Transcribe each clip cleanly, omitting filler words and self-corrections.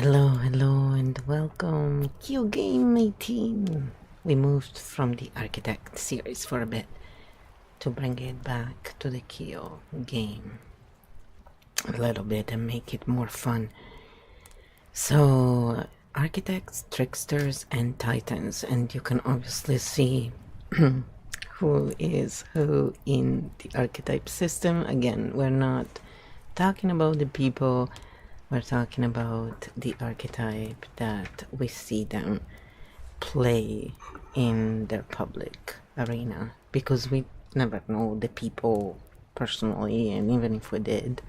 Hello, and welcome, KEO Game 18. We moved from the Architect series for a bit to bring it back to the KEO game a little bit and make it more fun. So, Architects, Tricksters, and Titans, and you can obviously see who is who in the archetype system. Again, we're not talking about the people. We're talking about the archetype that we see them play in their public arena, because we never know the people personally, and even if we did,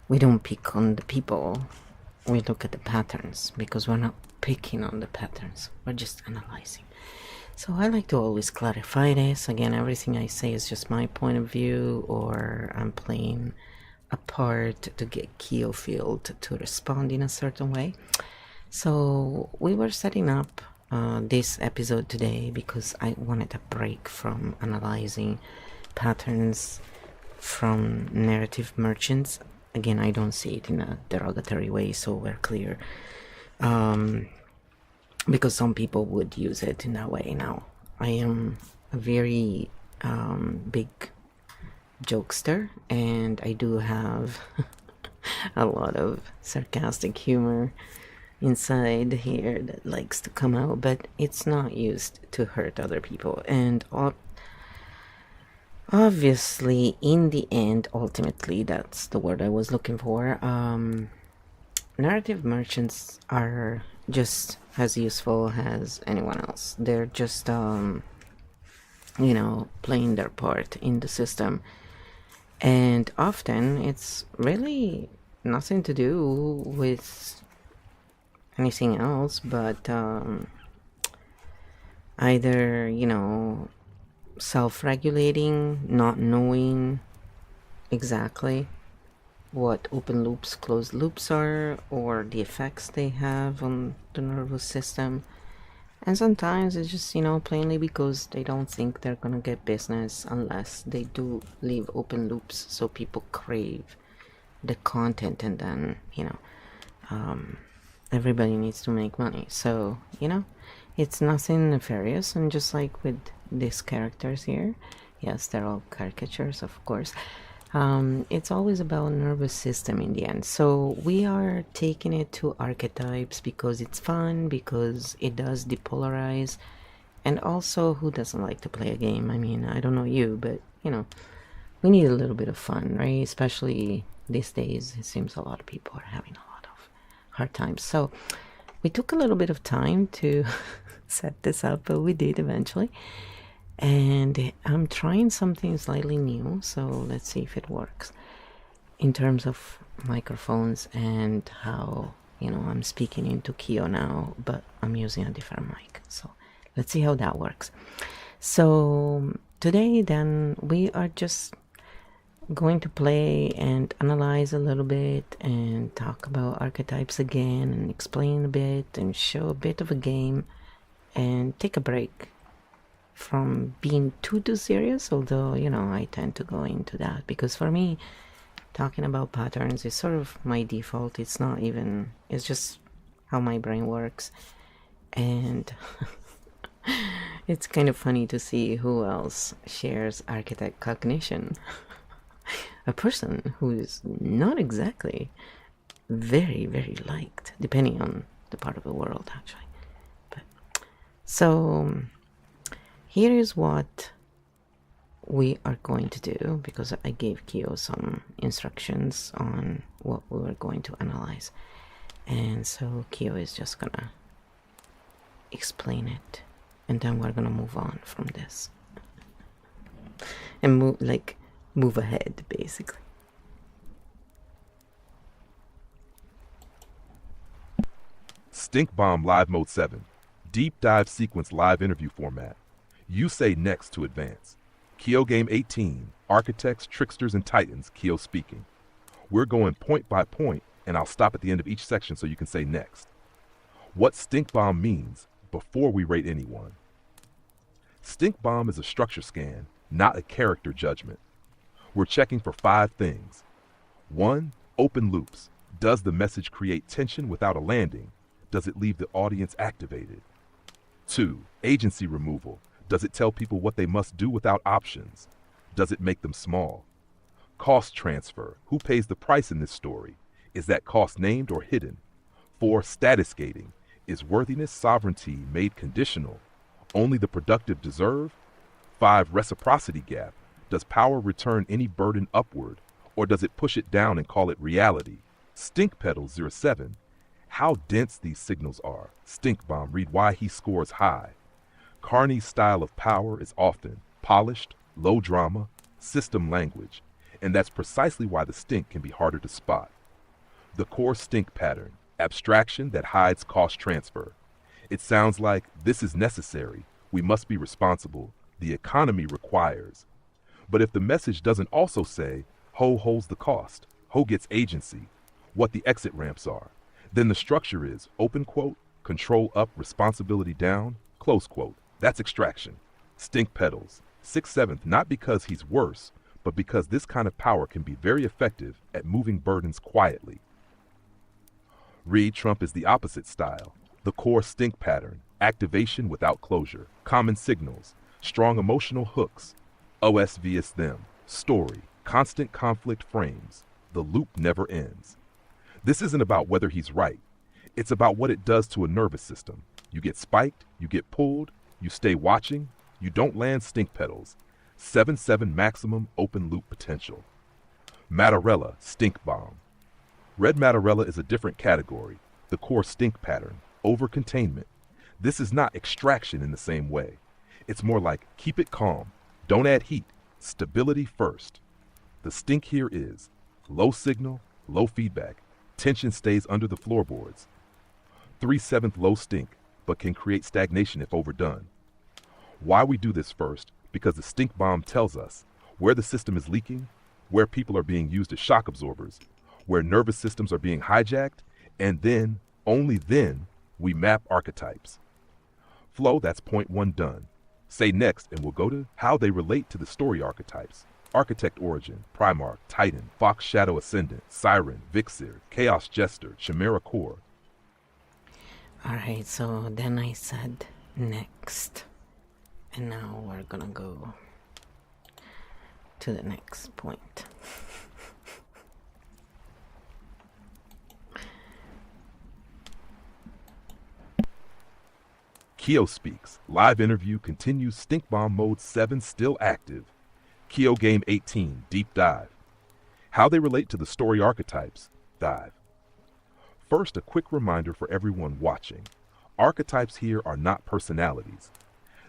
we don't pick on the people. We look at the patterns, because we're not picking on the patterns, we're just analyzing. So I like to always clarify this. Again, everything I say is just my point of view, or I'm playing a part to get KEO field to respond in a certain way. So we were setting up this episode today because I wanted a break from analyzing patterns from narrative merchants. Again, I don't see it in a derogatory way, so we're clear, because some people would use it in that way. Now, I am a very big jokester, and I do have a lot of sarcastic humor inside here that likes to come out, but it's not used to hurt other people. And obviously, in the end, ultimately, that's the word I was looking for, narrative merchants are just as useful as anyone else. They're just you know, playing their part in the system. And often it's really nothing to do with anything else but either, you know, self-regulating, not knowing exactly what open loops, closed loops are, or the effects they have on the nervous system. And sometimes it's just, you know, plainly because they don't think they're gonna get business unless they do leave open loops, so people crave the content, and then, you know, everybody needs to make money. So, you know, it's nothing nefarious. And just like with these characters here, yes, they're all caricatures, of course, it's always about nervous system in the end. So we are taking it to archetypes because it's fun, because it does depolarize, and also, who doesn't like to play a game? I mean, I don't know you, but you know, we need a little bit of fun, right? Especially these days, it seems a lot of people are having a lot of hard times. So we took a little bit of time to set this up, but we did eventually. And I'm trying something slightly new, so let's see if it works in terms of microphones and how, you know, I'm speaking into KEO now, but I'm using a different mic. So let's see how that works. So today then we are just going to play and analyze a little bit and talk about archetypes again and explain a bit and show a bit of a game and take a break from being too serious, although, you know, I tend to go into that because for me, talking about patterns is sort of my default. It's not even, it's just how my brain works. And it's kind of funny to see who else shares architect cognition. A person who is not exactly very liked, depending on the part of the world, actually. But so here is what we are going to do, because I gave KEO some instructions on what we were going to analyze. And so KEO is just gonna explain it, and then we're gonna move on from this. And move ahead, basically. Stink Bomb Live Mode 7. Deep Dive Sequence Live Interview Format. You say next to advance. KEO Game 18. Architects, Tricksters, and Titans. KEO speaking. We're going point by point, and I'll stop at the end of each section so you can say next. What Stink Bomb means before we rate anyone. Stink Bomb is a structure scan, not a character judgment. We're checking for 5 things. 1. Open loops. Does the message create tension without a landing? Does it leave the audience activated? 2. Agency removal. Does it tell people what they must do without options? Does it make them small? Cost transfer. Who pays the price in this story? Is that cost named or hidden? 4. Status gating. Is worthiness sovereignty made conditional? Only the productive deserve? 5. Reciprocity gap. Does power return any burden upward, or does it push it down and call it reality? Stink Pedals 07. How dense these signals are. Stink Bomb, read why he scores high. Carney's style of power is often polished, low drama, system language, and that's precisely why the stink can be harder to spot. The core stink pattern, abstraction that hides cost transfer. It sounds like this is necessary, we must be responsible, the economy requires. But if the message doesn't also say, Ho holds the cost, Ho gets agency, what the exit ramps are, then the structure is, open quote, control up, responsibility down, close quote. That's extraction. Stink Pedals, 6/7, not because he's worse, but because this kind of power can be very effective at moving burdens quietly. Read Trump is the opposite style. The core stink pattern, activation without closure, common signals, strong emotional hooks, OS vs them, story, constant conflict frames, the loop never ends. This isn't about whether he's right. It's about what it does to a nervous system. You get spiked, you get pulled, you stay watching, you don't land stink pedals. 7/7 maximum open loop potential. Mattarella, stink bomb. Red Mattarella is a different category, the core stink pattern, over containment. This is not extraction in the same way. It's more like keep it calm, don't add heat, stability first. The stink here is low signal, low feedback, tension stays under the floorboards. 3/7 low stink, but can create stagnation if overdone. Why we do this first? Because the stink bomb tells us where the system is leaking, where people are being used as shock absorbers, where nervous systems are being hijacked, and then, only then, we map archetypes. Flow, that's point 1 done. Say next, and we'll go to how they relate to the story archetypes. Architect Origin, Primarch, Titan, Fox Shadow Ascendant, Siren, Vixir, Chaos Jester, Chimera Core. Alright, so then I said next. And now we're gonna go to the next point. KEO speaks. Live interview continues. Stink Bomb Mode 7 still active. KEO Game 18 Deep Dive. How they relate to the story archetypes. Dive. First, a quick reminder for everyone watching. Archetypes here are not personalities.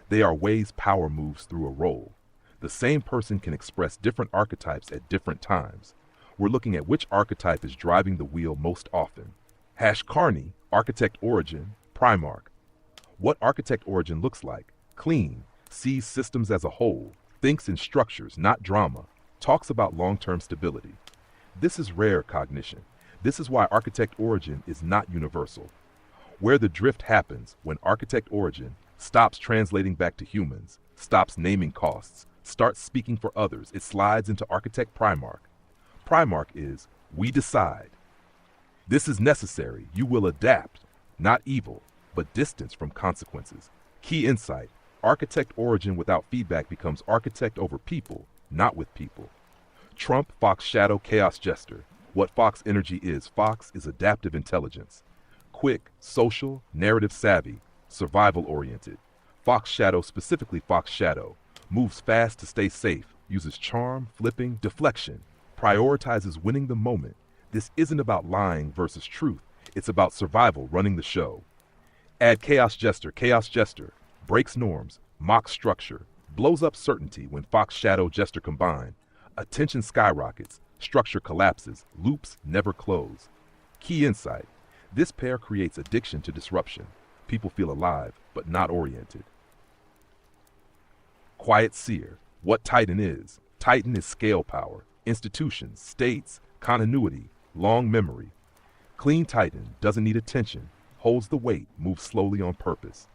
They are ways power moves through a role. The same person can express different archetypes at different times. We're looking at which archetype is driving the wheel most often. Carney, Architect Origin, Primarch. What Architect Origin looks like: clean, sees systems as a whole, thinks in structures, not drama, talks about long-term stability. This is rare cognition. This is why Architect Origin is not universal. Where the drift happens when Architect Origin stops translating back to humans, stops naming costs, starts speaking for others, it slides into Architect Primarch. Primarch is, we decide. This is necessary, you will adapt, not evil, but distance from consequences. Key insight, Architect Origin without feedback becomes architect over people, not with people. Trump, Fox Shadow, Chaos Jester. What Fox energy is, Fox is adaptive intelligence. Quick, social, narrative savvy, survival oriented. Fox Shadow, specifically Fox Shadow, moves fast to stay safe, uses charm, flipping, deflection, prioritizes winning the moment. This isn't about lying versus truth, it's about survival running the show. Add Chaos Jester, breaks norms, mocks structure, blows up certainty when Fox Shadow Jester combine. Attention skyrockets, structure collapses, loops never close. Key insight, this pair creates addiction to disruption. People feel alive, but not oriented. Quiet Seer, what Titan is. Titan is scale power, institutions, states, continuity, long memory. Clean Titan doesn't need attention, holds the weight, moves slowly on purpose.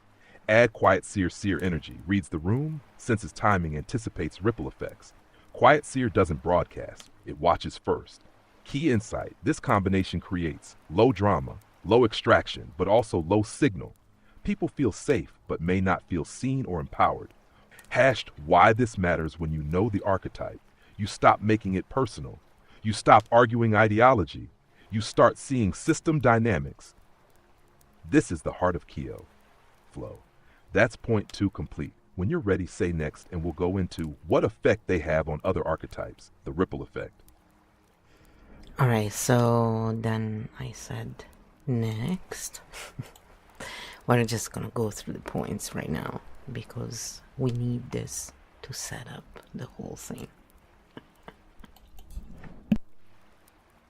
Add Quiet Seer energy, reads the room, senses timing, anticipates ripple effects. Quiet Seer doesn't broadcast, it watches first. Key insight, this combination creates low drama, low extraction, but also low signal. People feel safe, but may not feel seen or empowered. Hashed why this matters when you know the archetype. You stop making it personal. You stop arguing ideology. You start seeing system dynamics. This is the heart of KEO. Flow. That's point 2 complete. When you're ready, say next, and we'll go into what effect they have on other archetypes, the ripple effect. Alright, so then I said next. We're just gonna go through the points right now because we need this to set up the whole thing.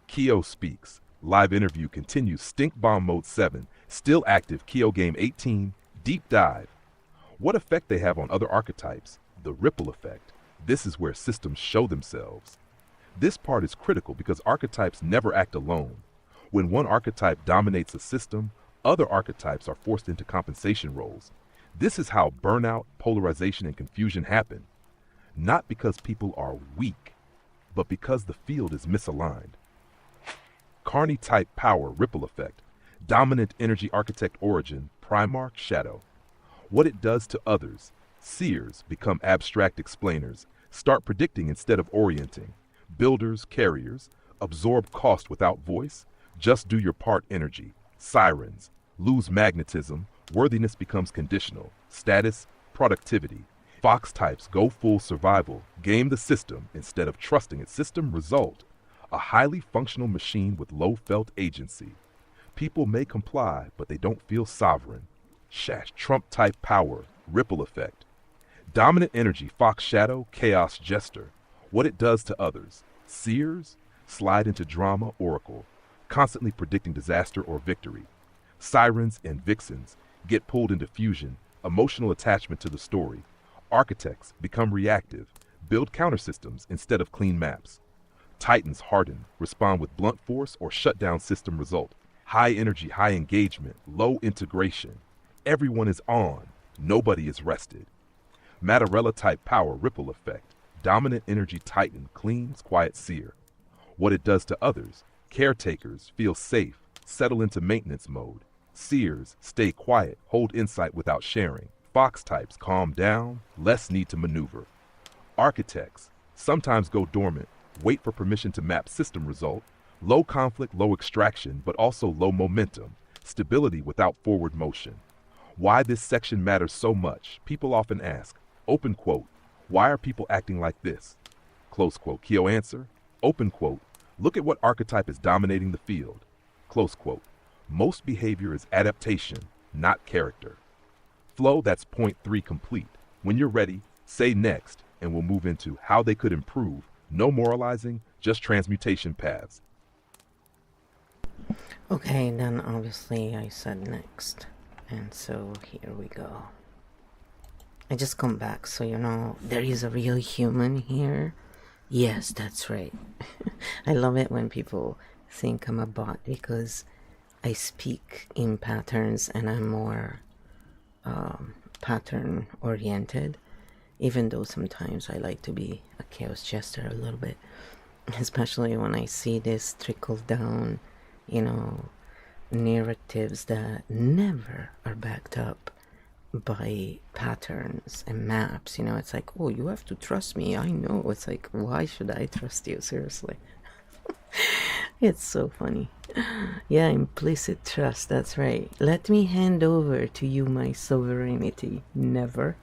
KEO speaks. Live interview continues. Stink Bomb Mode 7. Still active. KEO Game 18. Deep dive. What effect they have on other archetypes? The ripple effect. This is where systems show themselves. This part is critical because archetypes never act alone. When one archetype dominates a system, other archetypes are forced into compensation roles. This is how burnout, polarization, and confusion happen. Not because people are weak, but because the field is misaligned. Carney type power ripple effect. Dominant energy architect origin, Primarch shadow. What it does to others. Seers become abstract explainers, start predicting instead of orienting. Builders, carriers, absorb cost without voice, just do your part energy. Sirens, lose magnetism, worthiness becomes conditional. Status, productivity. Fox types go full survival, game the system instead of trusting its system result. A highly functional machine with low felt agency. People may comply, but they don't feel sovereign. Shash Trump type power, ripple effect. Dominant energy, Fox shadow, chaos jester. What it does to others. Seers slide into drama oracle, constantly predicting disaster or victory. Sirens and vixens get pulled into fusion, emotional attachment to the story. Architects become reactive, build countersystems instead of clean maps. Titans harden, respond with blunt force or shut down system result. High energy, high engagement, low integration. Everyone is on, nobody is rested. Matarella type power ripple effect. Dominant energy titan, cleans, quiet seer. What it does to others. Caretakers feel safe, settle into maintenance mode. Seers stay quiet, hold insight without sharing. Fox types calm down, less need to maneuver. Architects sometimes go dormant, wait for permission to map system result. Low conflict, low extraction, but also low momentum. Stability without forward motion. Why this section matters so much, people often ask. Open quote, why are people acting like this? Close quote. KEO answer, open quote, look at what archetype is dominating the field. Close quote. Most behavior is adaptation, not character. Flow, that's point 3 complete. When you're ready, say next, and we'll move into how they could improve. No moralizing, just transmutation paths. Okay, then obviously I said next. And so here we go. I just come back so you know there is a real human here. Yes, that's right. I love it when people think I'm a bot because I speak in patterns and I'm more pattern oriented, even though sometimes I like to be a chaos jester a little bit, especially when I see this trickle down, you know, narratives that never are backed up by patterns and maps. You know, it's like, oh, you have to trust me. I know. It's like, why should I trust you? Seriously. It's so funny. Yeah, implicit trust, that's right. Let me hand over to you my sovereignty. Never.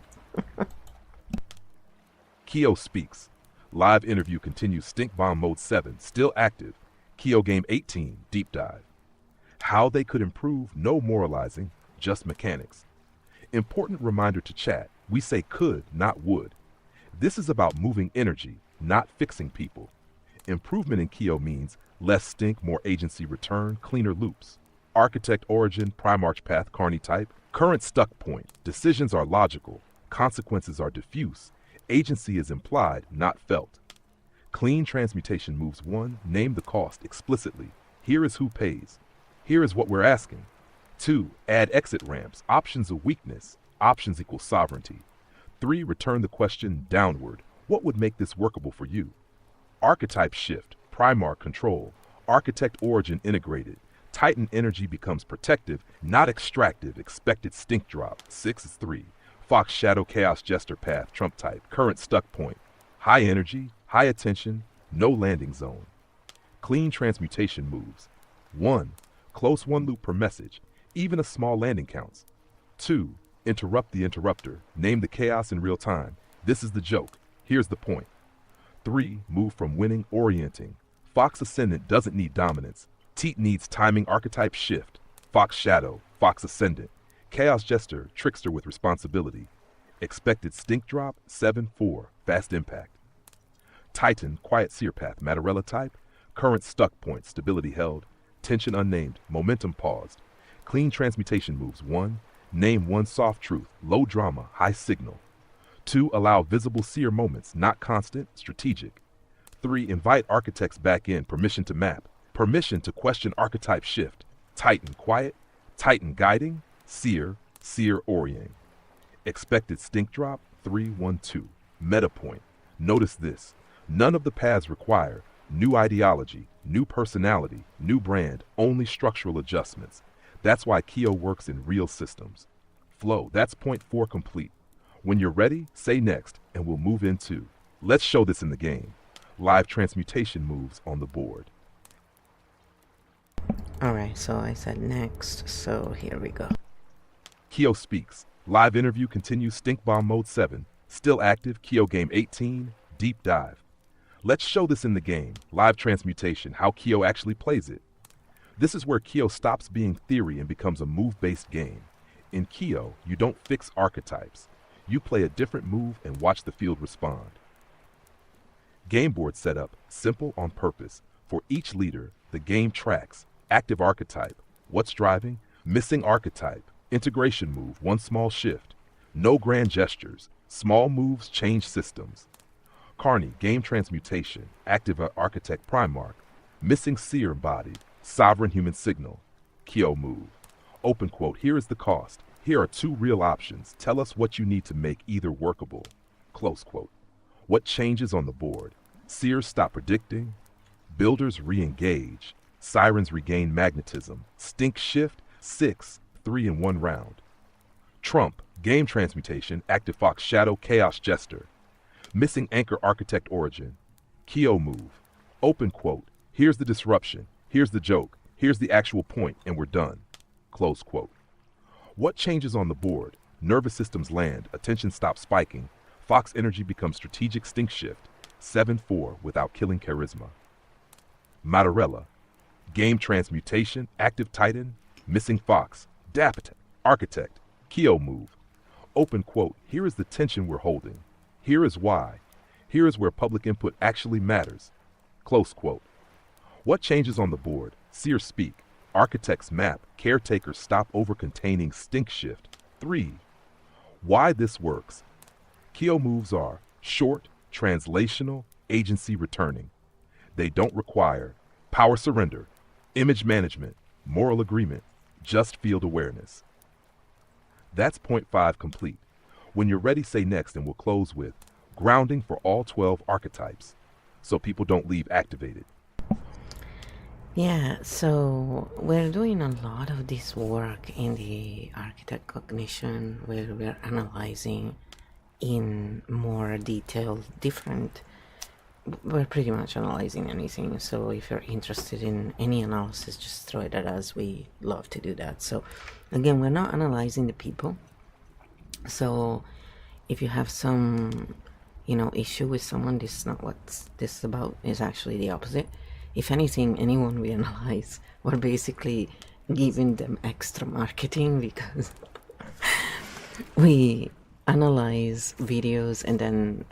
KEO speaks. Live interview continues. Stink Bomb Mode 7, still active. KEO Game 18, deep dive. How they could improve, no moralizing, just mechanics. Important reminder to chat, we say could, not would. This is about moving energy, not fixing people. Improvement in KEO means less stink, more agency return, cleaner loops. Architect origin, Primarch path, Carney type. Current stuck point, decisions are logical, consequences are diffuse. Agency is implied, not felt. Clean transmutation moves 1, name the cost explicitly. Here is who pays. Here is what we're asking. 2, add exit ramps, options a weakness, options equal sovereignty. 3, return the question downward. What would make this workable for you? Archetype shift, Primarch control. Architect origin integrated. Titan energy becomes protective, not extractive. Expected stink drop. 6 is 3. Fox Shadow Chaos Jester Path, Trump type. Current stuck point. High energy, high attention, no landing zone. Clean transmutation moves. 1. Close one loop per message. Even a small landing counts. 2. Interrupt the interrupter. Name the chaos in real time. This is the joke. Here's the point. 3. Move from winning, orienting. Fox Ascendant doesn't need dominance. Teat needs timing, archetype shift. Fox Shadow, Fox Ascendant. Chaos Jester, Trickster with responsibility. Expected stink drop, 7-4, fast impact. Titan, Quiet Seer Path, Matarella type. Current stuck point, stability held. Tension unnamed, momentum paused. Clean transmutation moves. 1. Name one soft truth, low drama, high signal. 2. Allow visible seer moments, not constant, strategic. 3. Invite architects back in, permission to map. Permission to question archetype shift. Titan quiet, Titan guiding, seer, seer orienting. Expected stink drop, 3-1-2. Meta point. Notice this. None of the paths require new ideology, new personality, new brand, only structural adjustments. That's why KEO works in real systems. Flow, that's point 4 complete. When you're ready, say next, and we'll move into. Let's show this in the game. Live transmutation moves on the board. Alright, so I said next, so here we go. KEO speaks. Live interview continues. Stink Bomb Mode 7. Still active. KEO Game 18. Deep dive. Let's show this in the game. Live transmutation. How KEO actually plays it. This is where KEO stops being theory and becomes a move-based game. In KEO, you don't fix archetypes. You play a different move and watch the field respond. Game board setup. Simple on purpose. For each leader, the game tracks. Active archetype. What's driving? Missing archetype. Integration move. One small shift. No grand gestures. Small moves change systems. Carney. Game transmutation. Active architect Primarch. Missing seer embodied. Sovereign human signal. KEO move. Open quote. Here is the cost. Here are 2 real options. Tell us what you need to make either workable. Close quote. What changes on the board? Seers stop predicting. Builders re-engage. Sirens regain magnetism. Stink shift. 6, 3 in 1 round. Trump. Game transmutation. Active Fox Shadow Chaos Jester. Missing anchor architect origin. KEO move. Open quote. Here's the disruption. Here's the joke. Here's the actual point, and we're done. Close quote. What changes on the board? Nervous systems land. Attention stops spiking. Fox energy becomes strategic stink shift. 7-4 without killing charisma. Matarella. Game transmutation. Active Titan. Missing Fox. Dapt. Architect. KEO move. Open quote. Here is the tension we're holding. Here is why. Here is where public input actually matters. Close quote. What changes on the board? Seers speak. Architects map. Caretakers stop over-containing stink shift. 3. Why this works. KEO moves are short, translational, agency returning. They don't require power surrender, image management, moral agreement, just field awareness. That's point 5 complete. When you're ready, say next, and we'll close with grounding for all 12 archetypes, so people don't leave activated. Yeah, so we're doing a lot of this work in the architect cognition where we're analyzing in more detail we're pretty much analyzing anything, so if you're interested in any analysis, just throw it at us. We love to do that. So again, we're not analyzing the people, so if you have some issue with someone, this is not what this is about. It's actually the opposite. If anything, anyone we analyze, we're basically giving them extra marketing because we analyze videos and then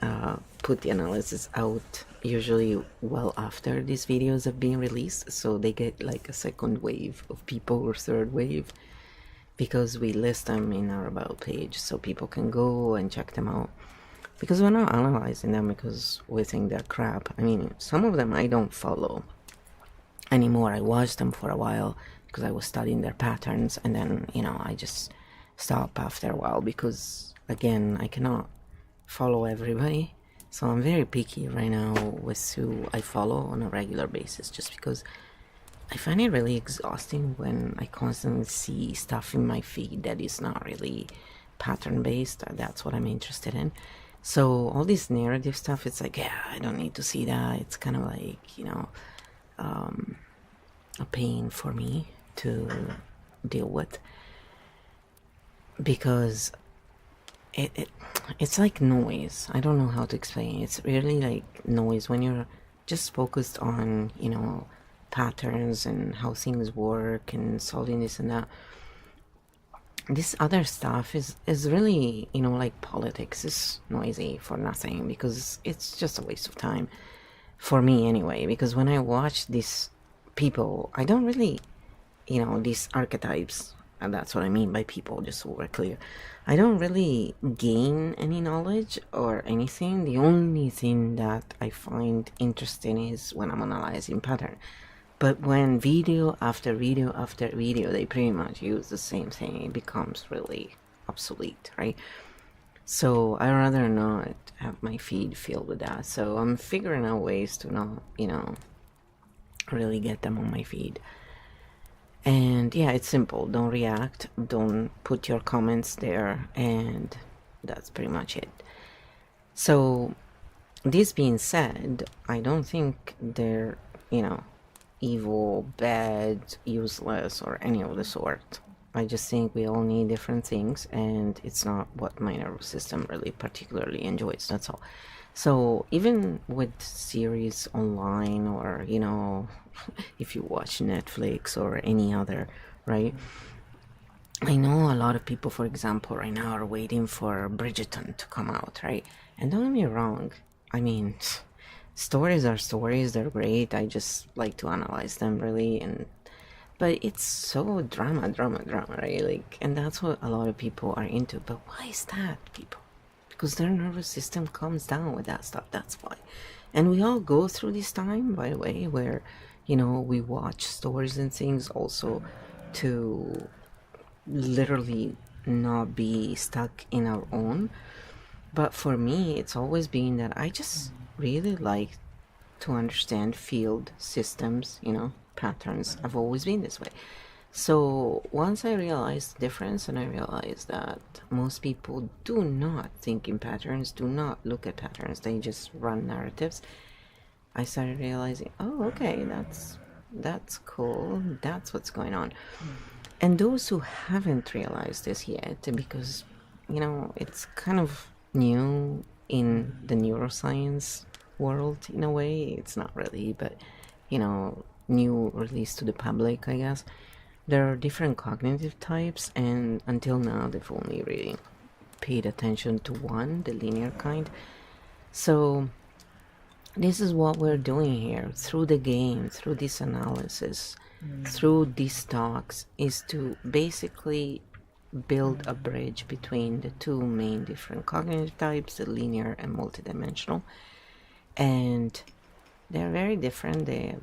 put the analysis out usually well after these videos have been released, so they get like a second wave of people or third wave because we list them in our about page so people can go and check them out, because we're not analyzing them because we think they're crap. I mean, some of them I don't follow anymore. I watched them for a while because I was studying their patterns, and then I just stop after a while because again, I cannot follow everybody, so I'm very picky right now with who I follow on a regular basis, just because I find it really exhausting when I constantly see stuff in my feed that is not really pattern based. That's what I'm interested in. So all this narrative stuff, it's like, yeah, I don't need to see that. It's kind of like, you know, a pain for me to deal with, because it's like noise. I don't know how to explain. It's really like noise when you're just focused on, you know, patterns and how things work and solving this and that. This other stuff is really, you know, like politics is noisy for nothing, because it's just a waste of time for me anyway. Because when I watch these people, I don't really, you know, these archetypes, and that's what I mean by people, just so we're clear. I don't really gain any knowledge or anything. The only thing that I find interesting is when I'm analyzing pattern. But when video after video after video, they pretty much use the same thing, it becomes really obsolete, right? So I rather not have my feed filled with that. So I'm figuring out ways to not, you know, really get them on my feed. And yeah, it's simple. Don't react, don't put your comments there, and that's pretty much it. So this being said, I don't think they're, you know, evil, bad, useless, or any of the sort. I just think we all need different things, and it's not what my nervous system really particularly enjoys, that's all. So even with series online, or, you know, if you watch Netflix or any other, right? I know a lot of people, for example, right now are waiting for Bridgerton to come out, right? And don't get me wrong, I mean, stories are stories, they're great. I just like to analyze them, really. But it's so drama, right? Like, and that's what a lot of people are into. But why is that, people? Because their nervous system comes down with that stuff, that's why. And we all go through this time, by the way, where, you know, we watch stories and things also to literally not be stuck in our own. But for me, it's always been that I just really like to understand field systems, you know, patterns. I've always been this way. So once I realized the difference, and I realized that most people do not think in patterns, do not look at patterns, they just run narratives, I started realizing, oh, okay, that's cool, that's what's going on. And those who haven't realized this yet, because, you know, it's kind of new in the neuroscience world in a way, it's not really, but, you know, new released to the public, I guess. There are different cognitive types, and until now they've only really paid attention to one, the linear kind. So this is what we're doing here through the game, through this analysis, through these talks, is to basically build a bridge between the two main different cognitive types, the linear and multidimensional. And they're very different, they have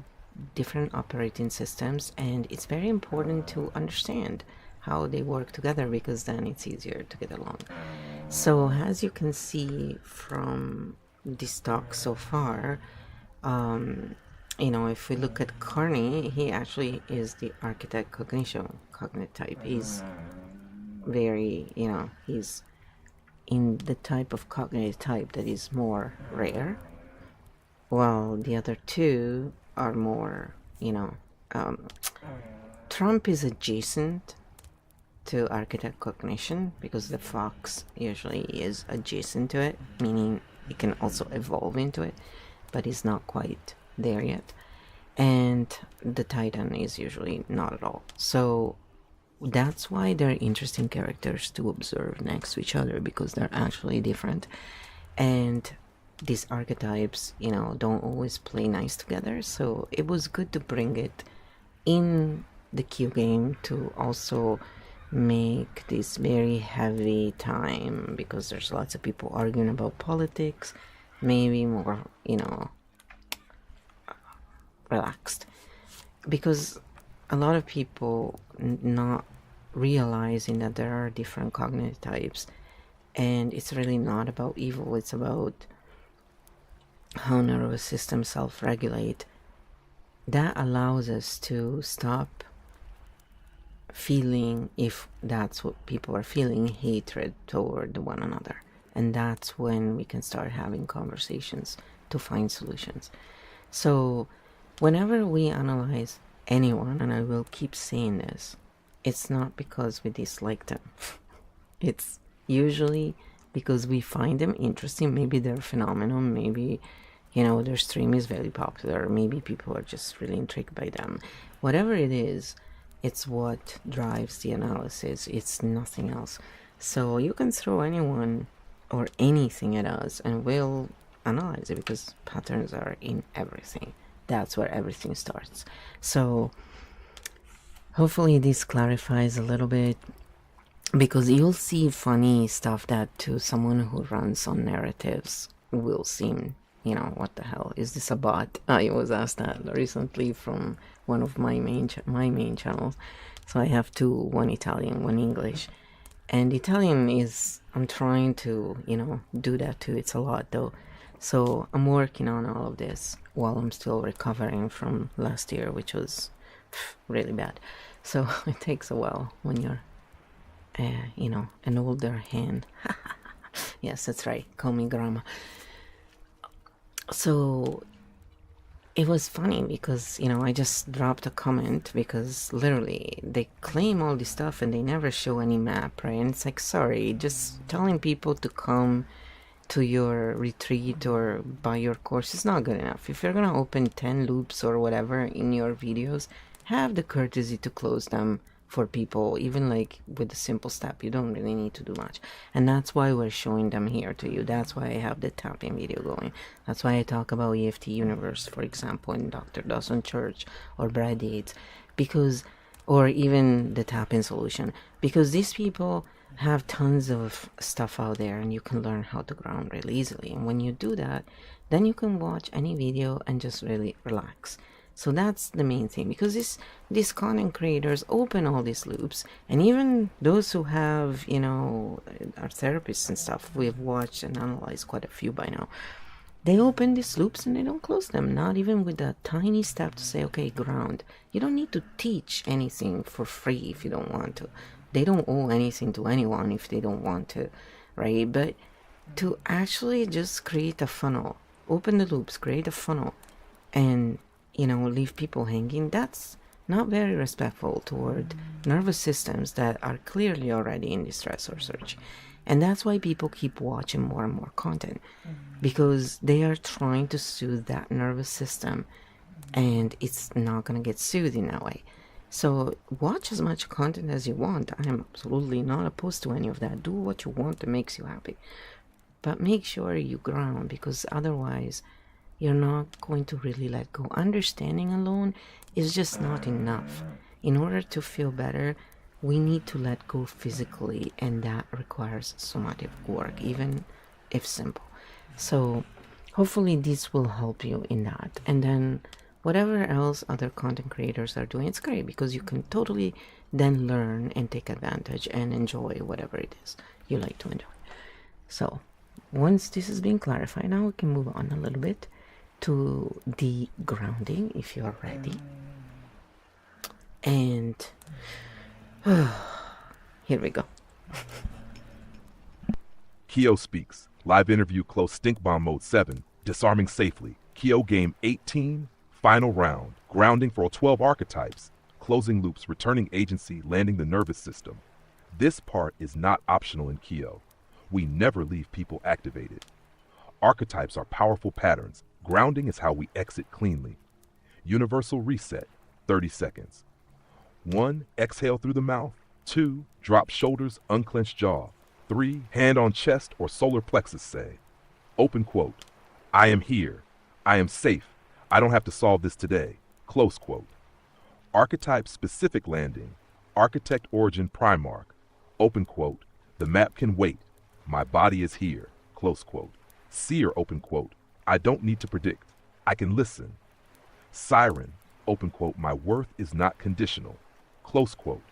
different operating systems, and it's very important to understand how they work together, because then it's easier to get along. So as you can see from this talk so far, you know, if we look at Carney, he actually is the architect cognition cognitive type. He's very, you know, he's in the type of cognitive type that is more rare, while the other two are more, you know, Trump is adjacent to architect cognition, because the fox usually is adjacent to it, meaning it can also evolve into it, but it's not quite there yet. And the Titan is usually not at all. So that's why they're interesting characters to observe next to each other, because they're actually different. And these archetypes, you know, don't always play nice together. So it was good to bring it in the Q game to also make this very heavy time, because there's lots of people arguing about politics, maybe more, you know, relaxed, because a lot of people not realizing that there are different cognitive types, and it's really not about evil, it's about how nervous systems self-regulate that allows us to stop feeling, if that's what people are feeling, hatred toward one another. And that's when we can start having conversations to find solutions. So whenever we analyze anyone, and I will keep saying this, it's not because we dislike them. It's usually because we find them interesting. Maybe they're phenomenal, maybe, you know, their stream is very popular, maybe people are just really intrigued by them. Whatever it is, it's what drives the analysis. It's nothing else. So you can throw anyone or anything at us and we'll analyze it, because patterns are in everything. That's where everything starts. So hopefully this clarifies a little bit, because you'll see funny stuff that to someone who runs on narratives will seem, you know, what the hell is this, a bot? I was asked that recently from one of my main channels. So I have two, one Italian, one English. And Italian is, I'm trying to, you know, do that too. It's a lot though. So I'm working on all of this while I'm still recovering from last year, which was really bad. So it takes a while when you're, you know, an older hand. Yes, that's right. Call me grandma. So it was funny because, you know, I just dropped a comment because literally they claim all this stuff and they never show any map, right? And it's like, sorry, just telling people to come to your retreat or buy your course is not good enough. If you're gonna open 10 loops or whatever in your videos, have the courtesy to close them for people, even like with a simple step. You don't really need to do much, and that's why we're showing them here to you. That's why I have the tapping video going. That's why I talk about EFT Universe, for example, in Dr. Dawson Church or Brad Yates, because, or even the tapping solution, because these people have tons of stuff out there and you can learn how to ground really easily. And when you do that, then you can watch any video and just really relax. So that's the main thing, because these content creators open all these loops, and even those who have, you know, are therapists and stuff, we've watched and analyzed quite a few by now. They open these loops and they don't close them, not even with a tiny step to say, okay, ground. You don't need to teach anything for free if you don't want to. They don't owe anything to anyone if they don't want to, right? But to actually just create a funnel, open the loops, create a funnel, and, you know, leave people hanging, that's not very respectful toward nervous systems that are clearly already in distress or surge. And that's why people keep watching more and more content, because they are trying to soothe that nervous system, and it's not going to get soothed in that way. So watch as much content as you want. I am absolutely not opposed to any of that. Do what you want that makes you happy, but make sure you ground, because otherwise you're not going to really let go. Understanding alone is just not enough. In order to feel better, we need to let go physically, and that requires somatic work, even if simple. So hopefully this will help you in that. And then whatever else other content creators are doing, it's great, because you can totally then learn and take advantage and enjoy whatever it is you like to enjoy. So once this has been clarified, now we can move on a little bit to the grounding, if you're ready. And here we go. KEO speaks. Live interview close stink bomb mode 7. Disarming safely. KEO game 18. Final round. Grounding for 12 archetypes. Closing loops. Returning agency. Landing the nervous system. This part is not optional in KEO. We never leave people activated. Archetypes are powerful patterns. Grounding is how we exit cleanly. Universal reset. 30 seconds. 1. Exhale through the mouth. 2. Drop shoulders, unclench jaw. 3. Hand on chest or solar plexus say. Open quote. I am here. I am safe. I don't have to solve this today. Close quote. Archetype specific landing. Architect origin Primarch. Open quote. The map can wait. My body is here. Close quote. Seer open quote. I don't need to predict. I can listen. Siren, open quote, my worth is not conditional. Close quote.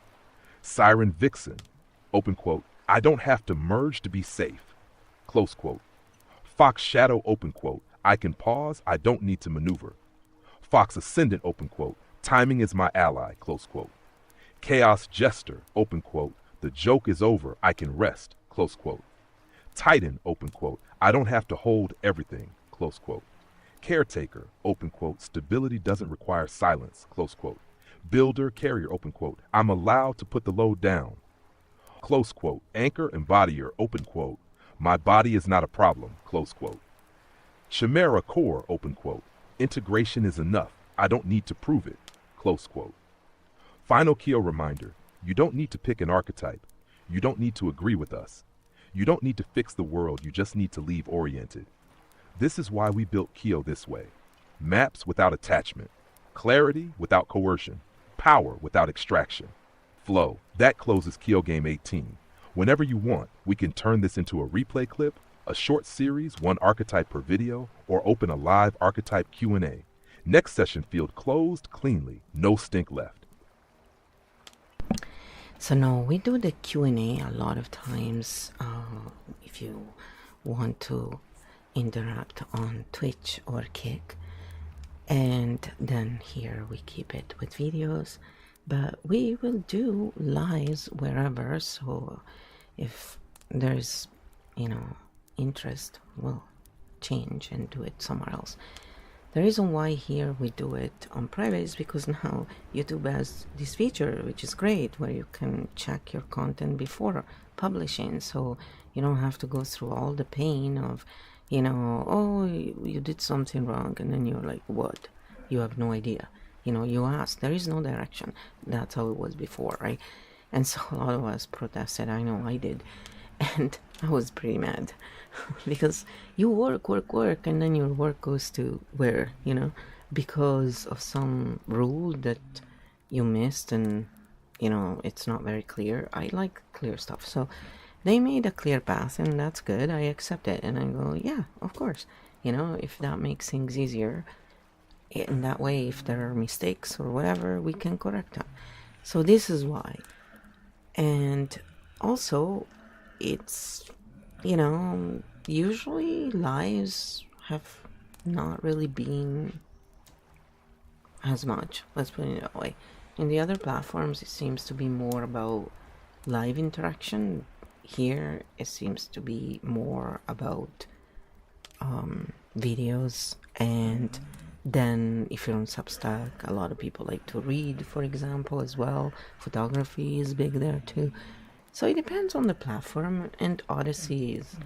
Siren Vixen, open quote, I don't have to merge to be safe. Close quote. Fox Shadow, open quote, I can pause, I don't need to maneuver. Fox Ascendant, open quote, timing is my ally, close quote. Chaos Jester, open quote, the joke is over, I can rest, close quote. Titan, open quote, I don't have to hold everything, close quote. Caretaker, open quote, stability doesn't require silence, close quote. Builder, carrier, open quote, I'm allowed to put the load down, close quote. Anchor, embodier, open quote, my body is not a problem, close quote. Chimera core, open quote, integration is enough, I don't need to prove it, close quote. Final KEO reminder, you don't need to pick an archetype, you don't need to agree with us, you don't need to fix the world, you just need to leave oriented. This is why we built KEO this way. Maps without attachment, clarity without coercion, power without extraction. Flow, that closes KEO Game 18. Whenever you want, we can turn this into a replay clip, a short series, one archetype per video, or open a live archetype Q&A. Next session field closed cleanly, no stink left. So now we do the Q&A a lot of times if you want to interact on Twitch or Kick, and then here we keep it with videos, but we will do lives wherever, so if there's, you know, interest, we'll change and do it somewhere else. The reason why here we do it on private is because now YouTube has this feature, which is great, where you can check your content before publishing, so you don't have to go through all the pain of, you know, oh, you did something wrong, and then you're like, what? You have no idea. You know, you ask, there is no direction. That's how it was before, right? And so a lot of us protested. I know I did. And I was pretty mad because you work, and then your work goes to where, you know, because of some rule that you missed, and, you know, it's not very clear. I like clear stuff. So they made a clear path, and that's good. I accept it, and I go, yeah, of course. You know, if that makes things easier, in that way, if there are mistakes or whatever, we can correct them. So this is why. And also, it's, you know, usually lives have not really been as much, let's put it that way. In the other platforms, it seems to be more about live interaction. Here, it seems to be more about videos, and then if you're on Substack, a lot of people like to read, for example, as well. Photography is big there too. So it depends on the platform, and Odyssey is,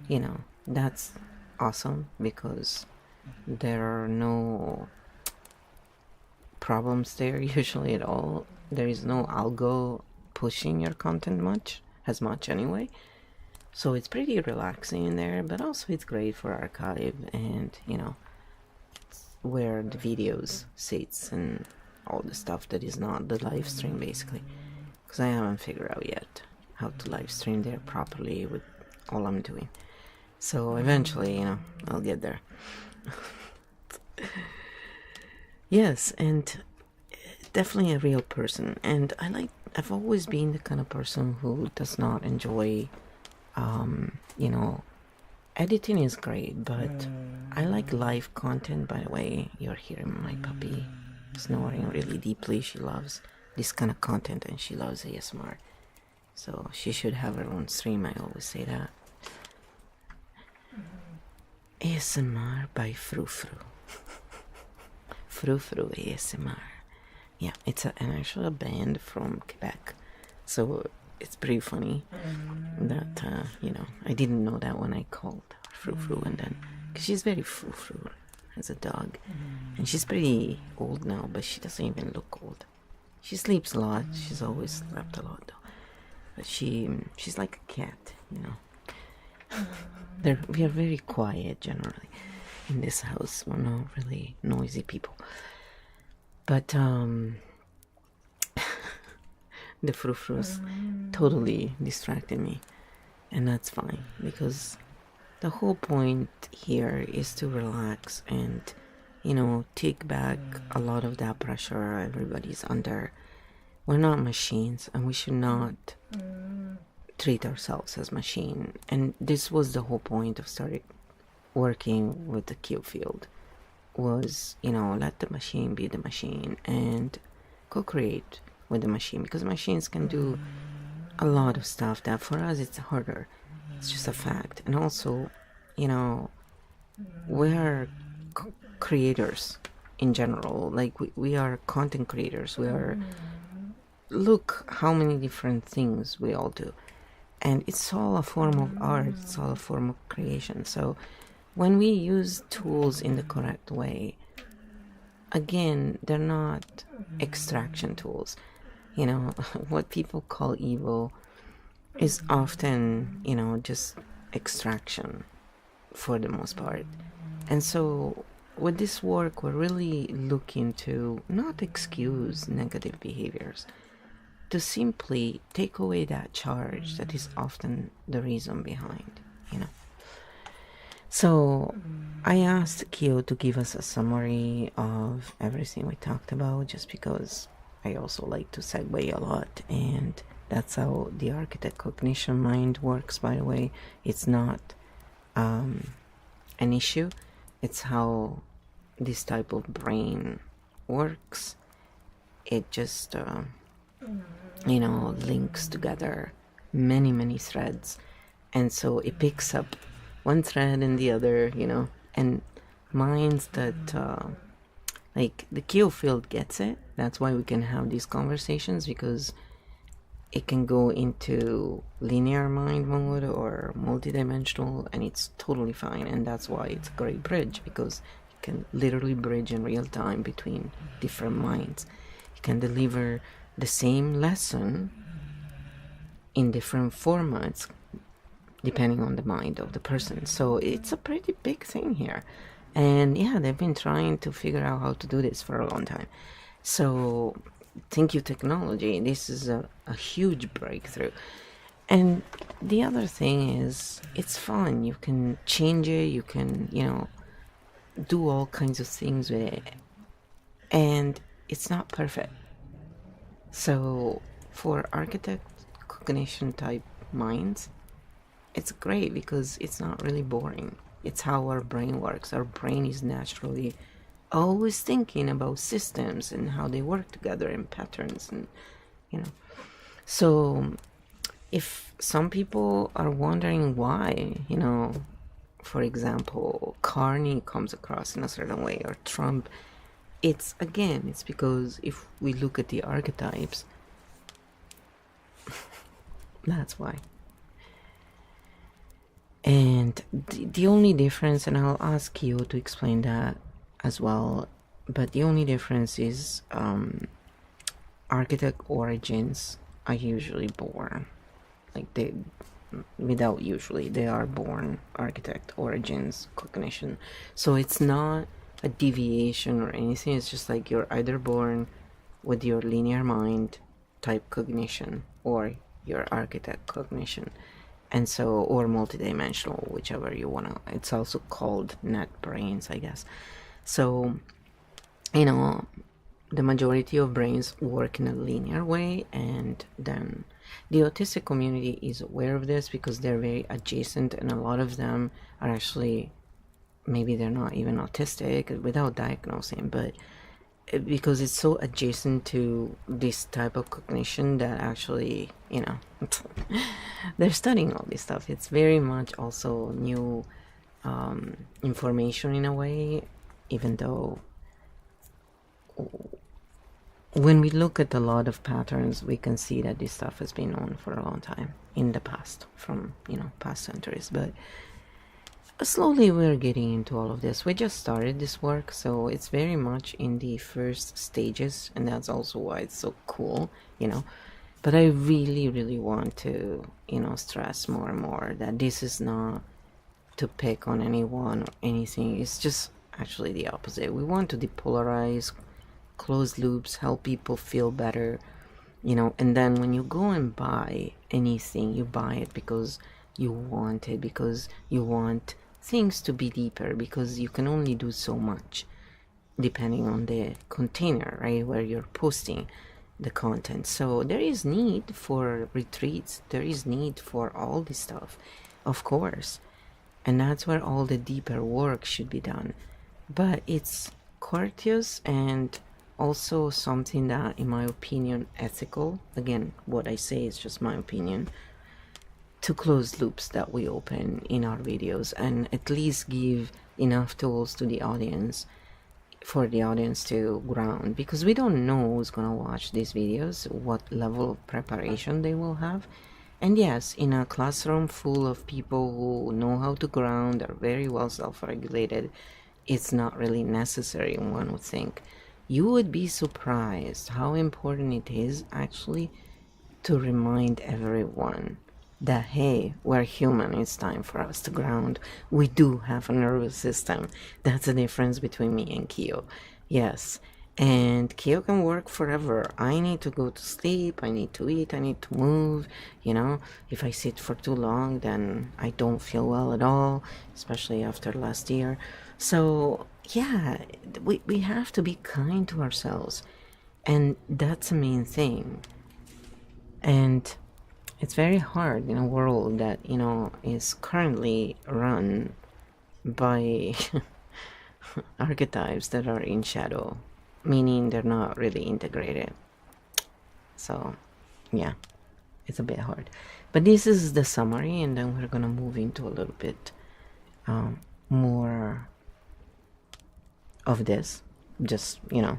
you know, that's awesome because there are no problems there usually at all. There is no algo pushing your content as much anyway. So it's pretty relaxing in there, but also it's great for archive, and, you know, it's where the videos sits and all the stuff that is not the live stream, basically. Because I haven't figured out yet how to live stream there properly with all I'm doing. So eventually, you know, I'll get there. Yes, and definitely a real person. And I've always been the kind of person who does not enjoy, you know, editing is great, but I like live content. By the way, you're hearing my puppy snoring really deeply. She loves this kind of content, and she loves ASMR. So she should have her own stream, I always say that. ASMR by Frou Frou. Frou Frou ASMR. Yeah, it's actually a band from Quebec. So it's pretty funny that, you know, I didn't know that when I called her Frou Frou, and then, because she's very Frou Frou as a dog. And she's pretty old now, but she doesn't even look old. She sleeps a lot. She's always slept a lot, though. But she's like a cat, you know. We are very quiet generally in this house. We're not really noisy people. But the frou-frous totally distracted me, and that's fine, because the whole point here is to relax and, you know, take back a lot of that pressure everybody's under. We're not machines, and we should not treat ourselves as machine. And this was the whole point of starting working with the KEO field, was, let the machine be the machine and co-create with the machine, because machines can do a lot of stuff that for us it's harder. It's just a fact. And also, we're creators in general. Like we are content creators. We are, look how many different things we all do. And it's all a form of art. It's all a form of creation. So when we use tools in the correct way, again, they're not extraction tools. What people call evil is often, just extraction for the most part. And so with this work, we're really looking to not excuse negative behaviors, to simply take away that charge that is often the reason behind, So I asked KEO to give us a summary of everything we talked about, just because I also like to segue a lot, and that's how the architect cognition mind works, by the way. It's not an issue. It's how this type of brain works. It just, links together many threads. And so it picks up one thread and the other, and minds that, like the KEO field gets it. That's why we can have these conversations, because it can go into linear mind mode or multidimensional, and it's totally fine. And that's why it's a great bridge, because you can literally bridge in real time between different minds. You can deliver the same lesson in different formats depending on the mind of the person. So it's a pretty big thing here. And yeah, they've been trying to figure out how to do this for a long time. So thank you, technology. This is a huge breakthrough. And the other thing is, it's fun. You can change it. You can, do all kinds of things with it. And it's not perfect. So for architect cognition type minds, it's great because it's not really boring. It's how our brain works. Our brain is naturally always thinking about systems and how they work together and patterns, and so if some people are wondering why, for example, Carney comes across in a certain way, or Trump, it's because if we look at the archetypes, that's why. And the only difference, and I'll ask you to explain that as well, but the only difference is architect origins are usually born, like they are born architect origins cognition. So it's not a deviation or anything. It's just like you're either born with your linear mind type cognition or your architect cognition. And so, or multidimensional, whichever you want to. It's also called net brains, I guess. So, the majority of brains work in a linear way, and then the autistic community is aware of this because they're very adjacent, and a lot of them are actually, maybe they're not even autistic without diagnosing, but because it's so adjacent to this type of cognition that actually, they're studying all this stuff. It's very much also new information in a way, even though when we look at a lot of patterns, we can see that this stuff has been known for a long time in the past, from, past centuries. But slowly we're getting into all of this. We just started this work, so it's very much in the first stages, and that's also why it's so cool, But I really want to, stress more and more that this is not to pick on anyone or anything. It's just actually the opposite. We want to depolarize, close loops, help people feel better, and then when you go and buy anything, you buy it because you want it, because you want things to be deeper, because you can only do so much depending on the container, right, where you're posting the content. So there is need for retreats, there is need for all this stuff, of course, and that's where all the deeper work should be done. but it's courteous and also something that, in my opinion, ethical. Again, what I say is just my opinion, to close loops that we open in our videos, and at least give enough tools to the audience for the audience to ground, because we don't know who's gonna watch these videos, what level of preparation they will have. And yes, in a classroom full of people who know how to ground, are very well self-regulated, it's not really necessary, one would think. You would be surprised how important it is actually to remind everyone that, hey, we're human, it's time for us to ground. We do have a nervous system. That's the difference between me and KEO. Yes, and KEO can work forever. I need to go to sleep, I need to eat, I need to move, you know. If I sit for too long, then I don't feel well at all, especially after last year. So yeah, we have to be kind to ourselves, and that's the main thing. And it's very hard in a world that, you know, is currently run by archetypes that are in shadow, meaning they're not really integrated. So yeah, it's a bit hard. But this is the summary, and then we're gonna move into a little bit more of this, just, you know,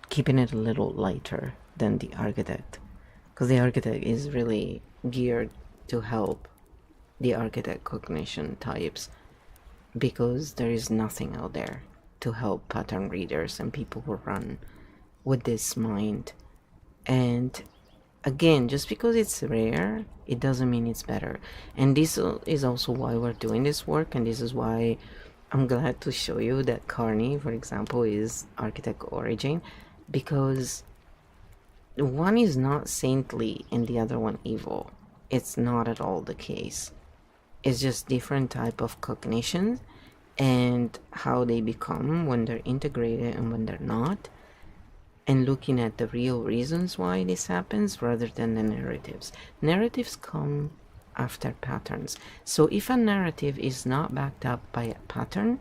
keeping it a little lighter than the architect, because the architect is really geared to help the architect cognition types, because there is nothing out there to help pattern readers and people who run with this mind. And again, just because it's rare, it doesn't mean it's better. And this is also why we're doing this work, and this is why I'm glad to show you that Carney, for example, is architect origin, because one is not saintly and the other one evil. It's not at all the case. It's just different type of cognition and how they become when they're integrated and when they're not, and looking at the real reasons why this happens rather than the narratives. Narratives come after patterns. So if a narrative is not backed up by a pattern,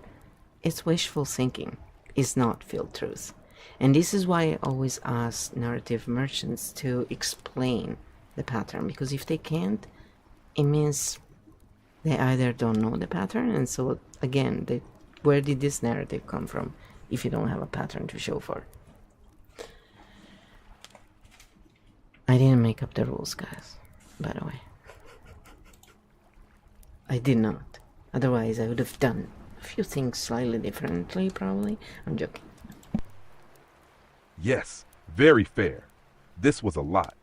it's wishful thinking, it's not filled truth. And this is why I always ask narrative merchants to explain the pattern, because if they can't, it means they either don't know the pattern, and so again, where did this narrative come from if you don't have a pattern to show for? I didn't make up the rules, guys, by the way. I did not. Otherwise, I would have done a few things slightly differently, probably. I'm joking. Yes, very fair. This was a lot.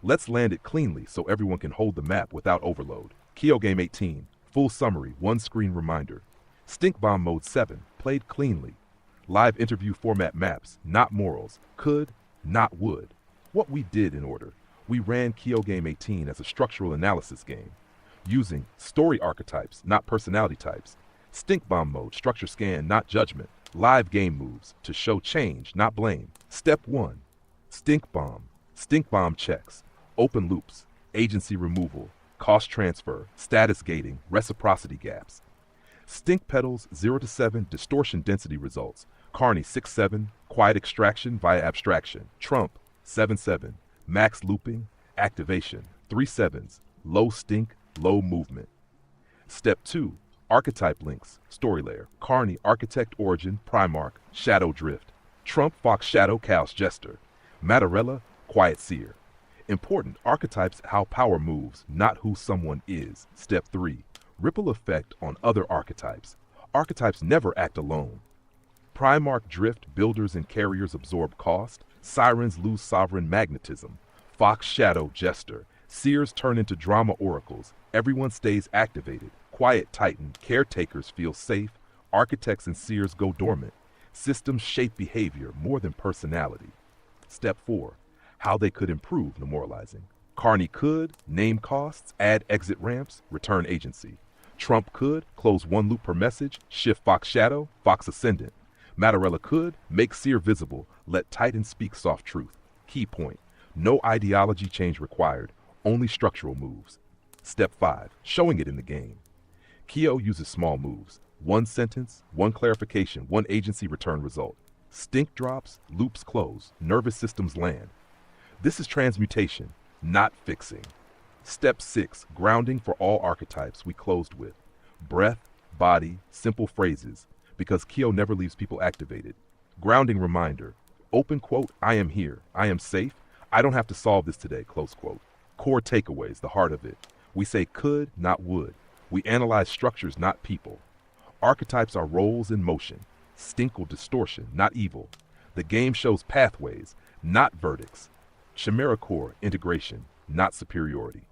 Let's land it cleanly so everyone can hold the map without overload. KEO Game 18, full summary, one screen reminder. Stink Bomb Mode 7, played cleanly. Live interview format maps, not morals. Could, not would. What we did in order. We ran KEO Game 18 as a structural analysis game, using story archetypes, not personality types. Stink Bomb Mode, structure scan, not judgment. Live game moves, to show change, not blame. Step 1, Stink Bomb checks, open loops, agency removal, cost transfer, status gating, reciprocity gaps. Stink Petals 0 to 7, distortion density results. Carney 6-7, quiet extraction via abstraction. Trump 7-7, max looping, activation. 3 sevens, low stink, low movement. Step 2, archetype links, story layer. Carney architect origin, Primarch, shadow drift. Trump fox shadow cows jester. Mattarella, quiet seer. Important, archetypes how power moves, not who someone is. Step 3, ripple effect on other archetypes. Archetypes never act alone. Primarch drift, builders and carriers absorb cost. Sirens lose sovereign magnetism. Fox shadow jester. Seers turn into drama oracles. Everyone stays activated. Quiet titan, caretakers feel safe. Architects and seers go dormant. Systems shape behavior more than personality. Step 4, how they could improve demoralizing. Carney could, name costs, add exit ramps, return agency. Trump could, close one loop per message, shift Fox shadow, Fox ascendant. Mattarella could, make seer visible, let Titan speak soft truth. Key point, no ideology change required, only structural moves. Step 5, showing it in the game. KEO uses small moves. One sentence, one clarification, one agency return result. Stink drops, loops close, nervous systems land. This is transmutation, not fixing. Step 6, grounding for all archetypes we closed with. Breath, body, simple phrases, because KEO never leaves people activated. Grounding reminder, open quote, I am here, I am safe, I don't have to solve this today, close quote. Core takeaways, the heart of it. We say could, not would. We analyze structures, not people. Archetypes are roles in motion. Stinkle distortion, not evil. The game shows pathways, not verdicts. Chimera core integration, not superiority.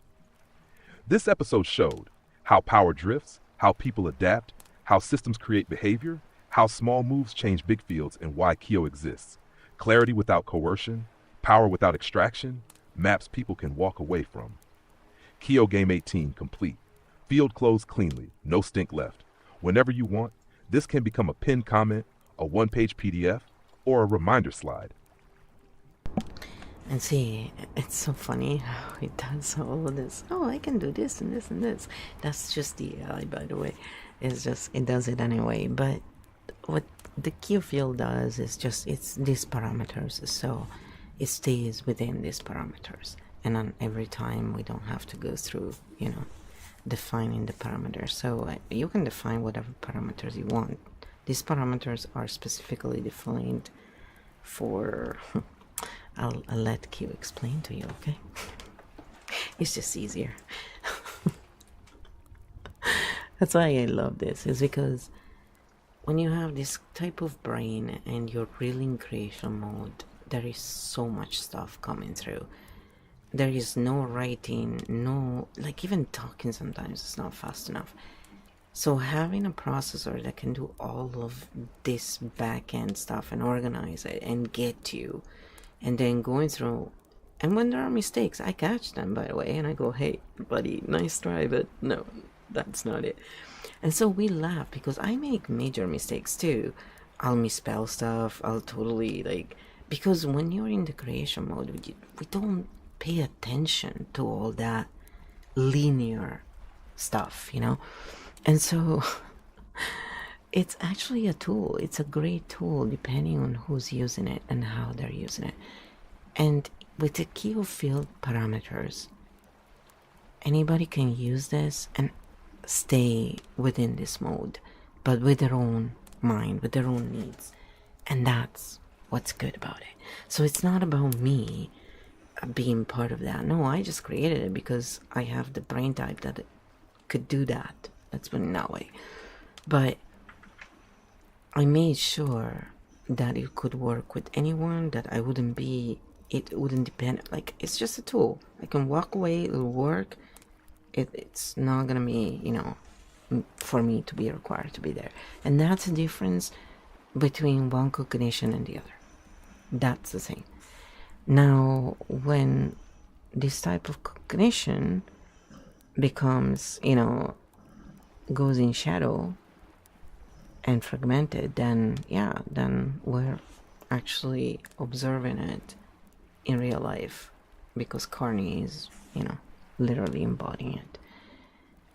This episode showed how power drifts, how people adapt, how systems create behavior, how small moves change big fields, and why KEO exists. Clarity without coercion, power without extraction, maps people can walk away from. KEO Game 18 complete. Field closed cleanly, no stink left. Whenever you want, this can become a pinned comment, a one-page PDF, or a reminder slide. And see, it's so funny how it does all of this. Oh, I can do this and this and this. That's just the AI, by the way. It's just, it does it anyway. But what the KEO field does is just, it's these parameters. So it stays within these parameters. And on every time we don't have to go through, you know, defining the parameters. So you can define whatever parameters you want. These parameters are specifically defined for... I'll let Q explain to you, okay? It's just easier. That's why I love this, is because when you have this type of brain and you're really in creation mode, there is so much stuff coming through. There is no writing, no, like even talking sometimes is not fast enough. So having a processor that can do all of this back-end stuff and organize it and get you, and then going through, and when there are mistakes, I catch them, by the way, and I go, hey, buddy, nice try, but no, that's not it. And so we laugh because I make major mistakes too. I'll misspell stuff, I'll totally, like, because when you're in the creation mode, we don't pay attention to all that linear stuff, you know? And so it's actually a tool. It's a great tool depending on who's using it and how they're using it. And with the KEO field parameters, anybody can use this and stay within this mode, but with their own mind, with their own needs. And that's what's good about it. So it's not about me being part of that. No, I just created it because I have the brain type that could do that. Let's put it that way. But I made sure that it could work with anyone, that I wouldn't be, it wouldn't depend, like, it's just a tool. I can walk away, it'll work. It's not gonna be, you know, for me to be required to be there. And that's the difference between one cognition and the other. That's the thing. Now, when this type of cognition becomes, you know, goes in shadow and fragmented, then yeah, then we're actually observing it in real life, because Carney is, you know, literally embodying it.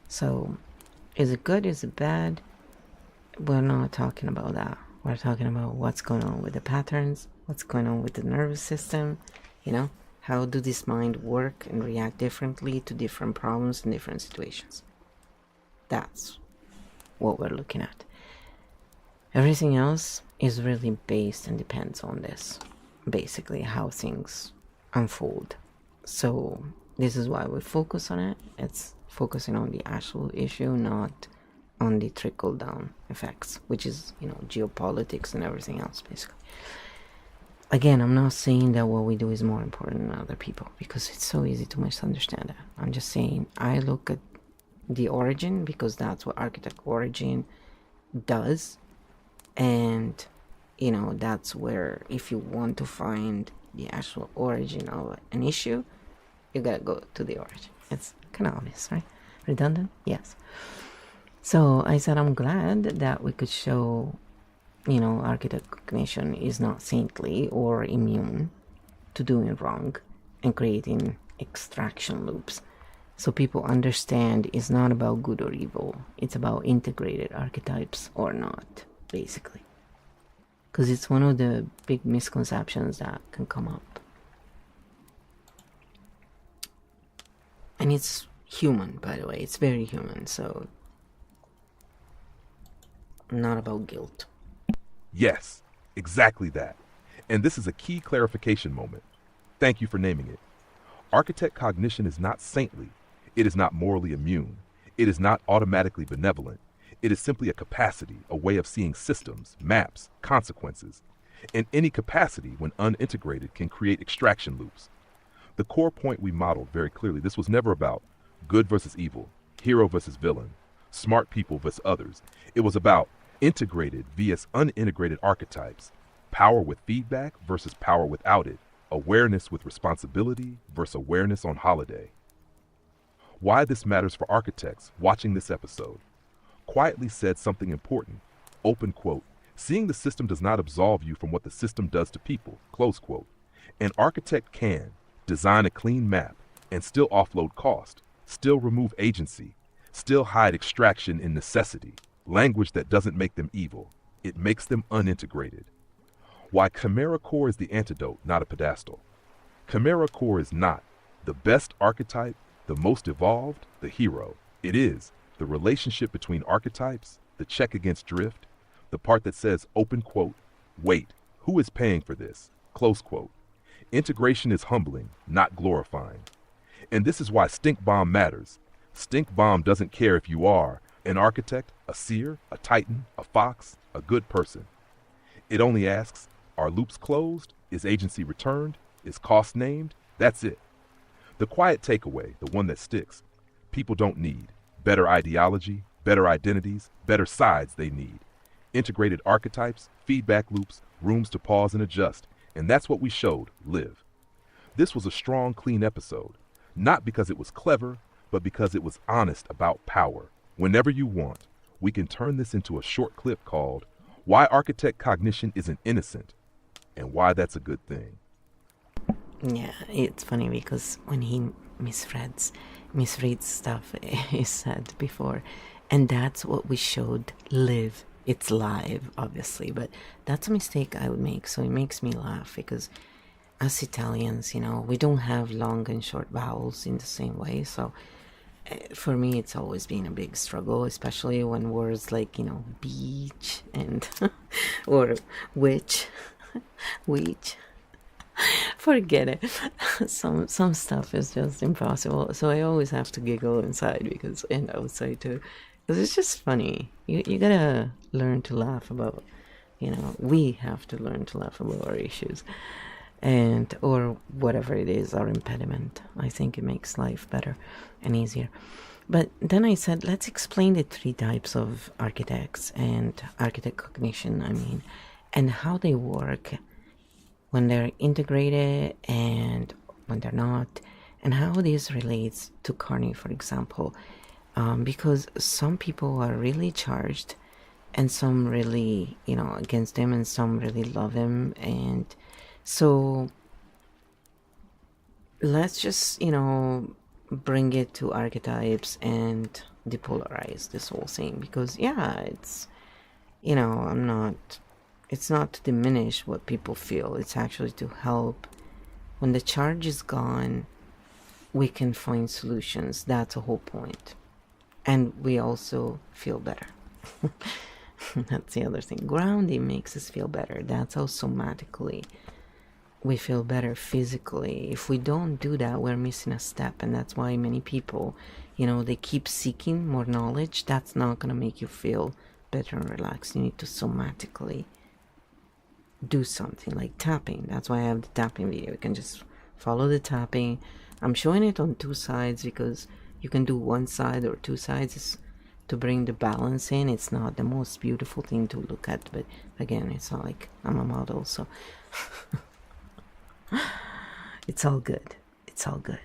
So is it good, is it bad? We're not talking about that. We're talking about what's going on with the patterns, what's going on with the nervous system, you know, how do this mind work and react differently to different problems in different situations. That's what we're looking at. Everything else is really based and depends on this, basically how things unfold. So this is why we focus on it. It's focusing on the actual issue, not on the trickle down effects, which is, you know, geopolitics and everything else, basically. Again, I'm not saying that what we do is more important than other people, because it's so easy to misunderstand that. I'm just saying I look at the origin, because that's what architect origin does. And, you know, that's where, if you want to find the actual origin of an issue, you gotta go to the origin. It's kind of obvious, right? Redundant? Yes. So I said I'm glad that we could show, you know, architect cognition is not saintly or immune to doing wrong and creating extraction loops. So people understand it's not about good or evil. It's about integrated archetypes or not, basically. Because it's one of the big misconceptions that can come up. And it's human, by the way. It's very human, so not about guilt. Yes, exactly that. And this is a key clarification moment. Thank you for naming it. Architect cognition is not saintly. It is not morally immune. It is not automatically benevolent. It is simply a capacity, a way of seeing systems, maps, consequences. And any capacity, when unintegrated, can create extraction loops. The core point we modeled very clearly, this was never about good versus evil, hero versus villain, smart people versus others. It was about integrated vs unintegrated archetypes, power with feedback versus power without it, awareness with responsibility versus awareness on holiday. Why this matters for architects watching this episode. Quietly said something important, open quote, seeing the system does not absolve you from what the system does to people, close quote. An architect can design a clean map and still offload cost, still remove agency, still hide extraction in necessity, language that doesn't make them evil. It makes them unintegrated. Why Chimera Core is the antidote, not a pedestal. Chimera Core is not the best archetype, the most evolved, the hero. It is the relationship between archetypes, the check against drift, the part that says, open quote, wait, who is paying for this? Close quote. Integration is humbling, not glorifying. And this is why Stink Bomb matters. Stink Bomb doesn't care if you are an architect, a seer, a titan, a fox, a good person. It only asks, are loops closed? Is agency returned? Is cost named? That's it. The quiet takeaway, the one that sticks, people don't need better ideology, better identities, better sides. They need integrated archetypes, feedback loops, rooms to pause and adjust. And that's what we showed live. This was a strong, clean episode, not because it was clever, but because it was honest about power. Whenever you want, we can turn this into a short clip called Why Architect Cognition Isn't Innocent and Why That's a Good Thing. Yeah, it's funny because when he misreads stuff he said before, and that's what we showed live. It's live, obviously, but that's a mistake I would make, so it makes me laugh because as Italians, you know, we don't have long and short vowels in the same way, so for me it's always been a big struggle, especially when words like, you know, beach and or which which forget it. Some stuff is just impossible, so I always have to giggle inside because and outside too, because it's just funny. You gotta learn to laugh about, you know, we have to learn to laugh about our issues and or whatever it is, our impediment. I think it makes life better and easier. But then I said, let's explain the three types of architects and architect cognition, I mean, and how they work when they're integrated and when they're not, and how this relates to Carney, for example, because some people are really charged and some really, you know, against him, and some really love him. And so let's just, you know, bring it to archetypes and depolarize this whole thing, because yeah, it's, you know, it's not to diminish what people feel, it's actually to help. When the charge is gone, we can find solutions. That's the whole point. And we also feel better. That's the other thing. Grounding makes us feel better. That's how somatically we feel better physically. If we don't do that, we're missing a step. And that's why many people, you know, they keep seeking more knowledge. That's not going to make you feel better and relaxed. You need to somatically do something like tapping. That's why I have the tapping video. You can just follow the tapping. I'm showing it on two sides because you can do one side or two sides to bring the balance in. It's not the most beautiful thing to look at, but again, it's not like I'm a model, so it's all good. It's all good.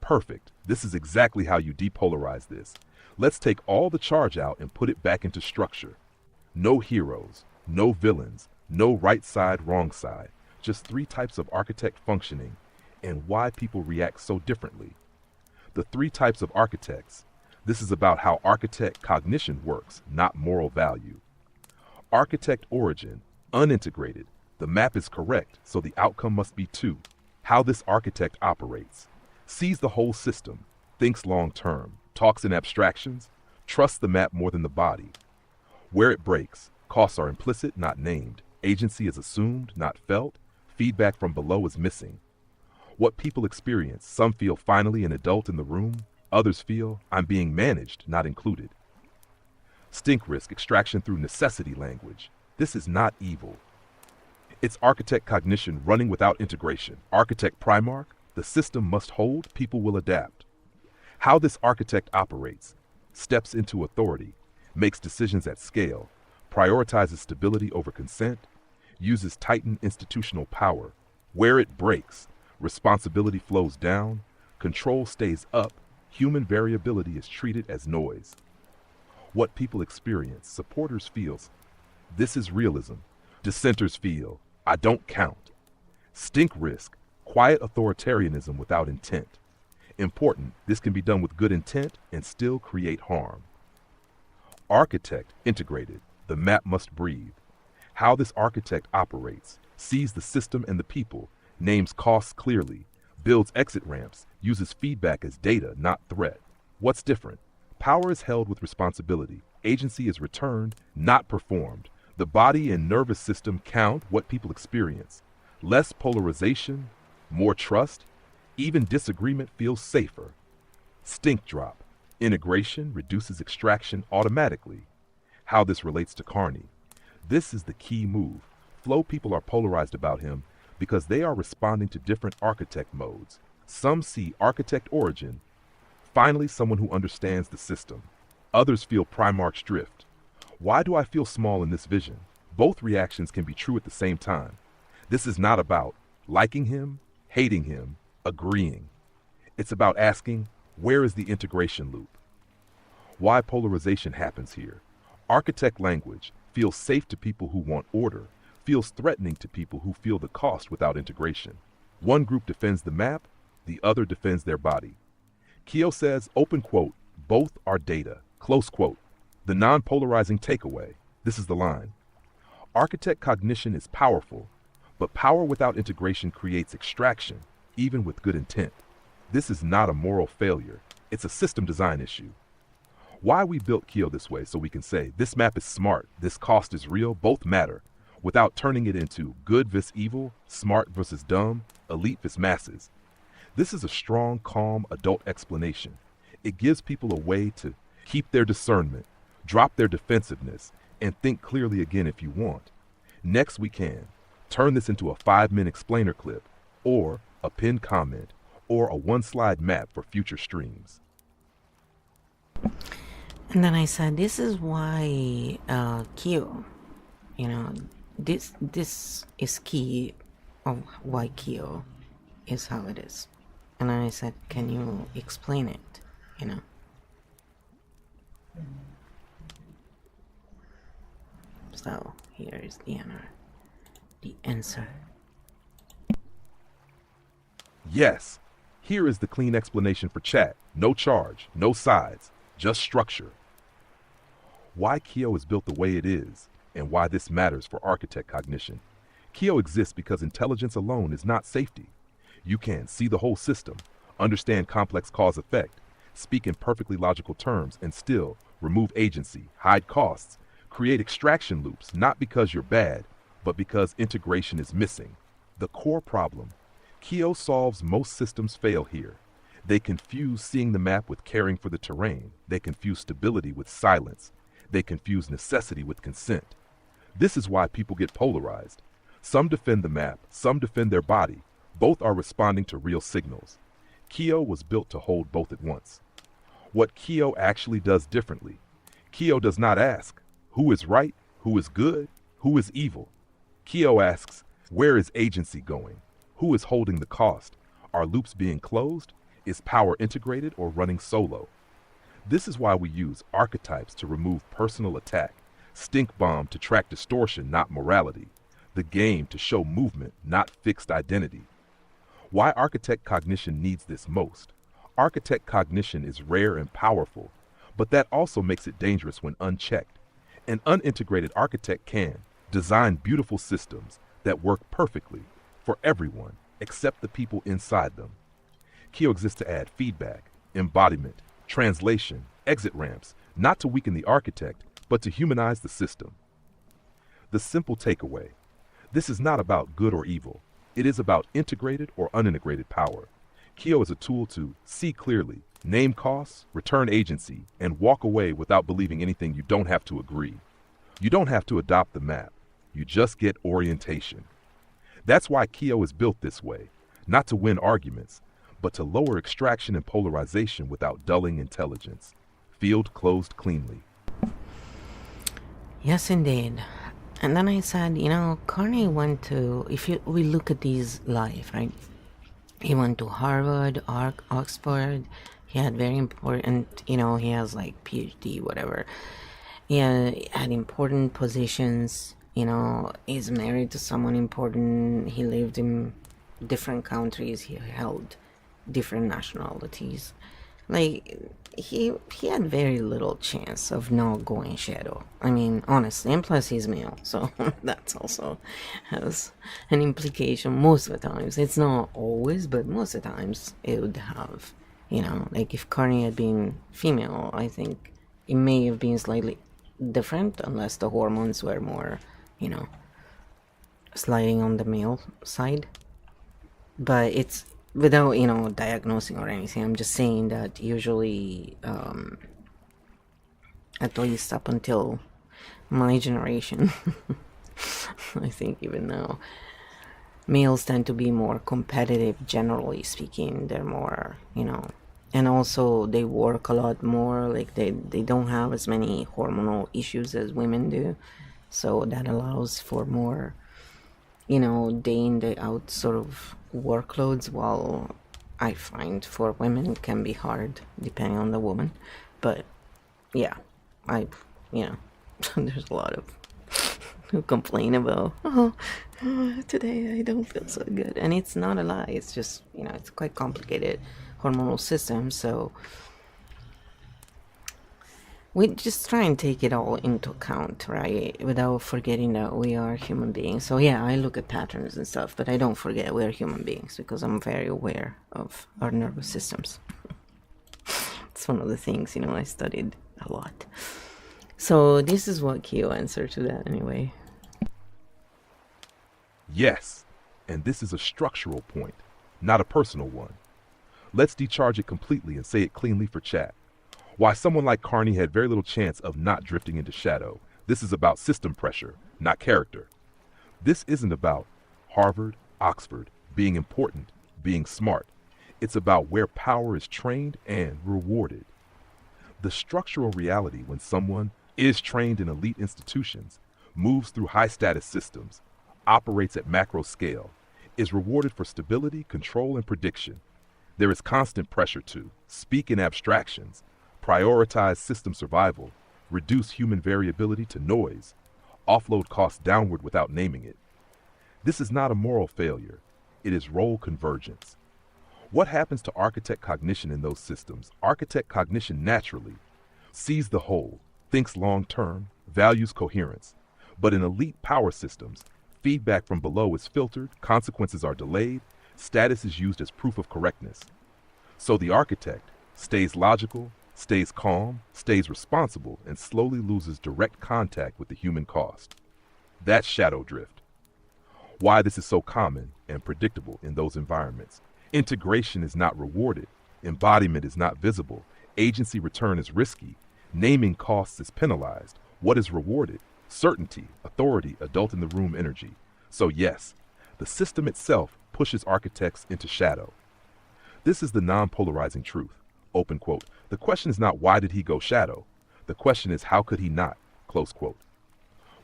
Perfect. This is exactly how you depolarize this. Let's take all the charge out and put it back into structure. No heroes, no villains, no right side, wrong side. Just three types of architect functioning. and why people react so differently. The three types of architects. This is about how architect cognition works, not moral value. Architect origin, unintegrated. The map is correct, so the outcome must be too. How this architect operates. Sees the whole system, thinks long term, talks in abstractions, trusts the map more than the body. Where it breaks, costs are implicit, not named. Agency is assumed, not felt. Feedback from below is missing. What people experience, some feel finally an adult in the room, others feel I'm being managed, not included. Stink risk, extraction through necessity language. This is not evil. It's architect cognition running without integration. Architect Primarch, the system must hold, people will adapt. How this architect operates, steps into authority, makes decisions at scale, prioritizes stability over consent, uses tightened institutional power. Where it breaks, responsibility flows down, control stays up, human variability is treated as noise. What people experience, supporters feel, this is realism. Dissenters feel, I don't count. Stink risk, quiet authoritarianism without intent. Important, this can be done with good intent and still create harm. Architect integrated, the map must breathe. How this architect operates, sees the system and the people, names costs clearly, builds exit ramps, uses feedback as data, not threat. What's different? Power is held with responsibility. Agency is returned, not performed. The body and nervous system count what people experience. Less polarization, more trust, even disagreement feels safer. Stink drop, integration reduces extraction automatically. How this relates to Carney. This is the key move. Flow people are polarized about him because they are responding to different architect modes. Some see architect origin, finally someone who understands the system. Others feel Primarch's drift. Why do I feel small in this vision? Both reactions can be true at the same time. This is not about liking him, hating him, agreeing. It's about asking, where is the integration loop? Why polarization happens here? Architect language feels safe to people who want order, feels threatening to people who feel the cost without integration. One group defends the map, the other defends their body. KEO says, open quote, both are data, close quote. The non-polarizing takeaway, this is the line. Architect cognition is powerful, but power without integration creates extraction, even with good intent. This is not a moral failure, it's a system design issue. Why we built KEO this way so we can say, this map is smart, this cost is real, both matter, without turning it into good vs evil, smart versus dumb, elite vs masses. This is a strong, calm, adult explanation. It gives people a way to keep their discernment, drop their defensiveness, and think clearly again if you want. Next we can turn this into a 5-minute explainer clip, or a pinned comment, or a one-slide map for future streams. And then I said, this is why KEO, this is key of why KEO is how it is. And I said, can you explain it, So here is the answer. Yes, here is the clean explanation for chat. No charge, no sides, just structure. Why KEO is built the way it is, and why this matters for architect cognition. KEO exists because intelligence alone is not safety. You can see the whole system, understand complex cause-effect, speak in perfectly logical terms, and still remove agency, hide costs, create extraction loops, not because you're bad, but because integration is missing. The core problem. KEO solves most systems fail here. They confuse seeing the map with caring for the terrain. They confuse stability with silence. They confuse necessity with consent. This is why people get polarized. Some defend the map, some defend their body. Both are responding to real signals. KEO was built to hold both at once. What KEO actually does differently. KEO does not ask, who is right, who is good, who is evil. KEO asks, where is agency going? Who is holding the cost? Are loops being closed? Is power integrated or running solo? This is why we use archetypes to remove personal attack, stink bomb to track distortion, not morality, the game to show movement, not fixed identity. Why architect cognition needs this most. Architect cognition is rare and powerful, but that also makes it dangerous when unchecked. An unintegrated architect can design beautiful systems that work perfectly for everyone except the people inside them. KEO exists to add feedback, embodiment, translation, exit ramps, not to weaken the architect, but to humanize the system. The simple takeaway: this is not about good or evil. It is about integrated or unintegrated power. KEO is a tool to see clearly, name costs, return agency, and walk away without believing anything you don't have to agree. You don't have to adopt the map. You just get orientation. That's why KEO is built this way, not to win arguments, but to lower extraction and polarization without dulling intelligence. Field closed cleanly. Yes, indeed. And then I said, Carney went to, we look at these live, right? He went to Harvard, Oxford. He had very important, he has like PhD, whatever. He had important positions, he's married to someone important. He lived in different countries. He held different nationalities. Like, he had very little chance of not going shadow. I mean, honestly, and plus he's male, so that's also has an implication most of the times. It's not always, but most of the times it would have, like if Carney had been female, I think it may have been slightly different, unless the hormones were more, sliding on the male side. But it's without, diagnosing or anything. I'm just saying that usually, at least up until my generation, I think even now, males tend to be more competitive, generally speaking. They're more, and also they work a lot more. Like they don't have as many hormonal issues as women do. So that allows for more, day in, day out sort of workloads, while I find for women it can be hard depending on the woman. But yeah, there's a lot of who complain about, today I don't feel so good, and it's not a lie. It's just, it's quite complicated hormonal system, so we just try and take it all into account, right? Without forgetting that we are human beings. So yeah, I look at patterns and stuff, but I don't forget we're human beings, because I'm very aware of our nervous systems. It's one of the things, I studied a lot. So this is what KEO answered to that anyway. Yes, and this is a structural point, not a personal one. Let's decharge it completely and say it cleanly for chat. Why someone like Carney had very little chance of not drifting into shadow. This is about system pressure, not character. This isn't about Harvard, Oxford, being important, being smart. It's about where power is trained and rewarded. The structural reality when someone is trained in elite institutions, moves through high-status systems, operates at macro scale, is rewarded for stability, control, and prediction. There is constant pressure to speak in abstractions, prioritize system survival, reduce human variability to noise, offload costs downward without naming it. This is not a moral failure. It is role convergence. What happens to architect cognition in those systems? Architect cognition naturally sees the whole, thinks long-term, values coherence. But in elite power systems, feedback from below is filtered, consequences are delayed, status is used as proof of correctness. So the architect stays logical, stays calm, stays responsible, and slowly loses direct contact with the human cost. That's shadow drift. Why this is so common and predictable in those environments. Integration is not rewarded, embodiment is not visible, agency return is risky, naming costs is penalized. What is rewarded? Certainty, authority, adult in the room energy. So yes, the system itself pushes architects into shadow. This is the non-polarizing truth. Open quote. The question is not why did he go shadow? The question is how could he not? Close quote.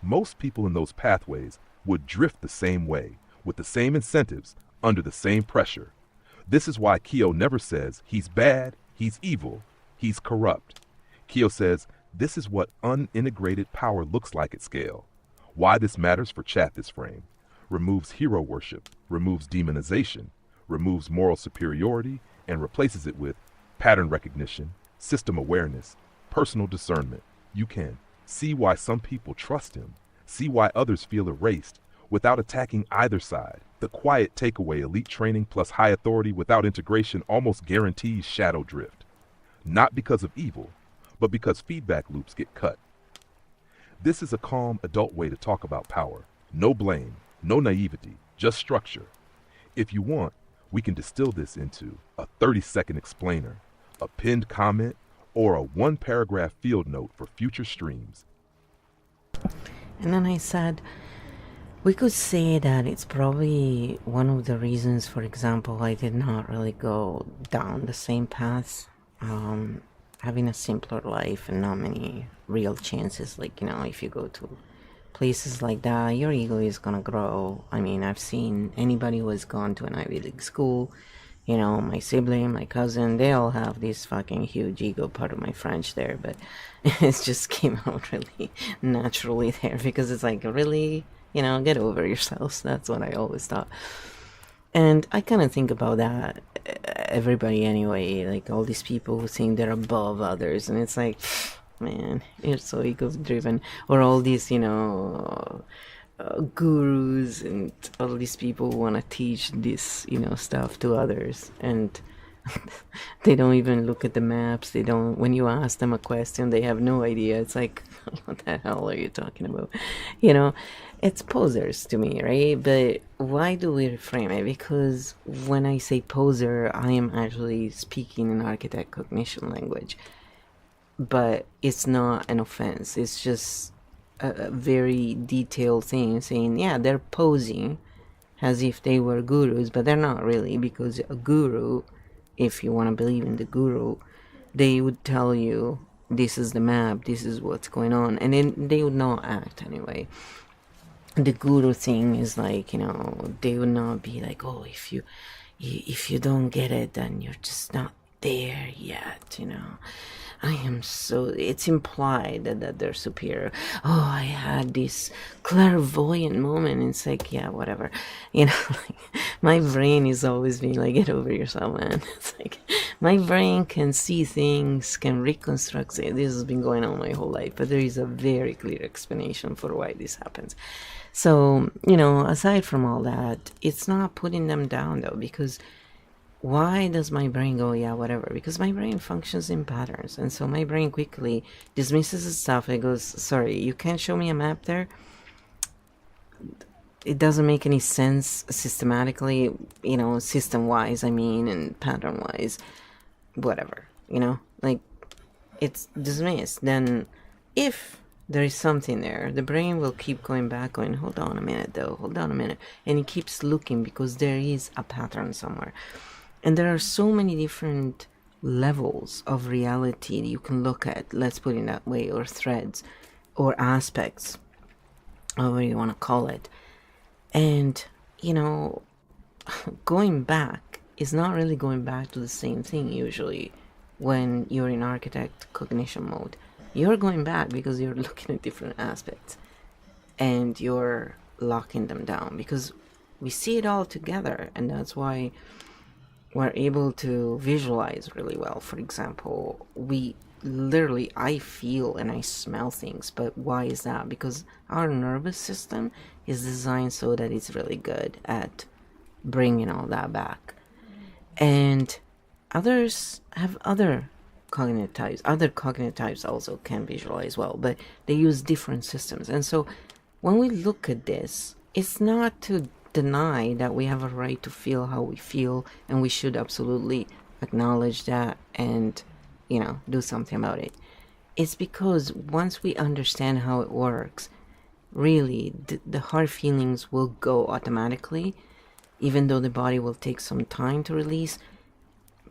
Most people in those pathways would drift the same way, with the same incentives, under the same pressure. This is why KEO never says he's bad, he's evil, he's corrupt. KEO says this is what unintegrated power looks like at scale. Why this matters for chat this frame. Removes hero worship, removes demonization, removes moral superiority, and replaces it with pattern recognition, system awareness, personal discernment. You can see why some people trust him, see why others feel erased, without attacking either side. The quiet takeaway: elite training plus high authority without integration almost guarantees shadow drift. Not because of evil, but because feedback loops get cut. This is a calm, adult way to talk about power. No blame, no naivety, just structure. If you want, we can distill this into a 30-second explainer, a pinned comment, or a one-paragraph field note for future streams. And then I said, we could say that it's probably one of the reasons, for example, I did not really go down the same path, having a simpler life and not many real chances. Like, you know, if you go to places like that, your ego is gonna grow. I mean, I've seen anybody who has gone to an Ivy League school, you know, my sibling, my cousin, they all have this fucking huge ego. Part of my French there, but it just came out really naturally there, because it's like, really, you know, get over yourselves. That's what I always thought. And I kind of think about that, everybody anyway, like all these people who think they're above others, and it's like, man, you're so ego driven. Or all these, you know, gurus and all these people who want to teach this, you know, stuff to others, and they don't even look at the maps. They don't, when you ask them a question, they have no idea. It's like, what the hell are you talking about? You know, it's posers to me, right? But why do we reframe it? Because when I say poser, I am actually speaking in architect cognition language, but it's not an offense. It's just a very detailed thing saying, yeah, they're posing as if they were gurus, but they're not really, because a guru, if you want to believe in the guru, they would tell you, this is the map, this is what's going on, and then they would not act anyway. The guru thing is like, you know, they would not be like, oh, if you don't get it, then you're just not there yet, you know. I am so, it's implied that they're superior. Oh, I had this clairvoyant moment. It's like, yeah, whatever. You know, like, my brain is always being like, get over yourself, man. It's like, my brain can see things, can reconstruct it. This has been going on my whole life, but there is a very clear explanation for why this happens. So, you know, aside from all that, it's not putting them down though, because why does my brain go, yeah, whatever? Because my brain functions in patterns, and so my brain quickly dismisses the stuff. It goes, sorry, you can't show me a map there? It doesn't make any sense systematically, you know, system-wise, I mean, and pattern-wise, whatever, you know? Like, it's dismissed. Then, if there is something there, the brain will keep going back, going, hold on a minute, though, hold on a minute. And it keeps looking, because there is a pattern somewhere. And there are so many different levels of reality you can look at, let's put it that way, or threads, or aspects, however you want to call it. And, you know, going back is not really going back to the same thing usually when you're in architect cognition mode. You're going back because you're looking at different aspects, and you're locking them down, because we see it all together, and that's why we're able to visualize really well. For example, we literally, I feel and I smell things, but why is that? Because our nervous system is designed so that it's really good at bringing all that back. And others have other cognitive types. Other cognitive types also can visualize well, but they use different systems. And so when we look at this, it's not to deny that we have a right to feel how we feel, and we should absolutely acknowledge that and, you know, do something about it. It's because once we understand how it works, really the hard feelings will go automatically, even though the body will take some time to release,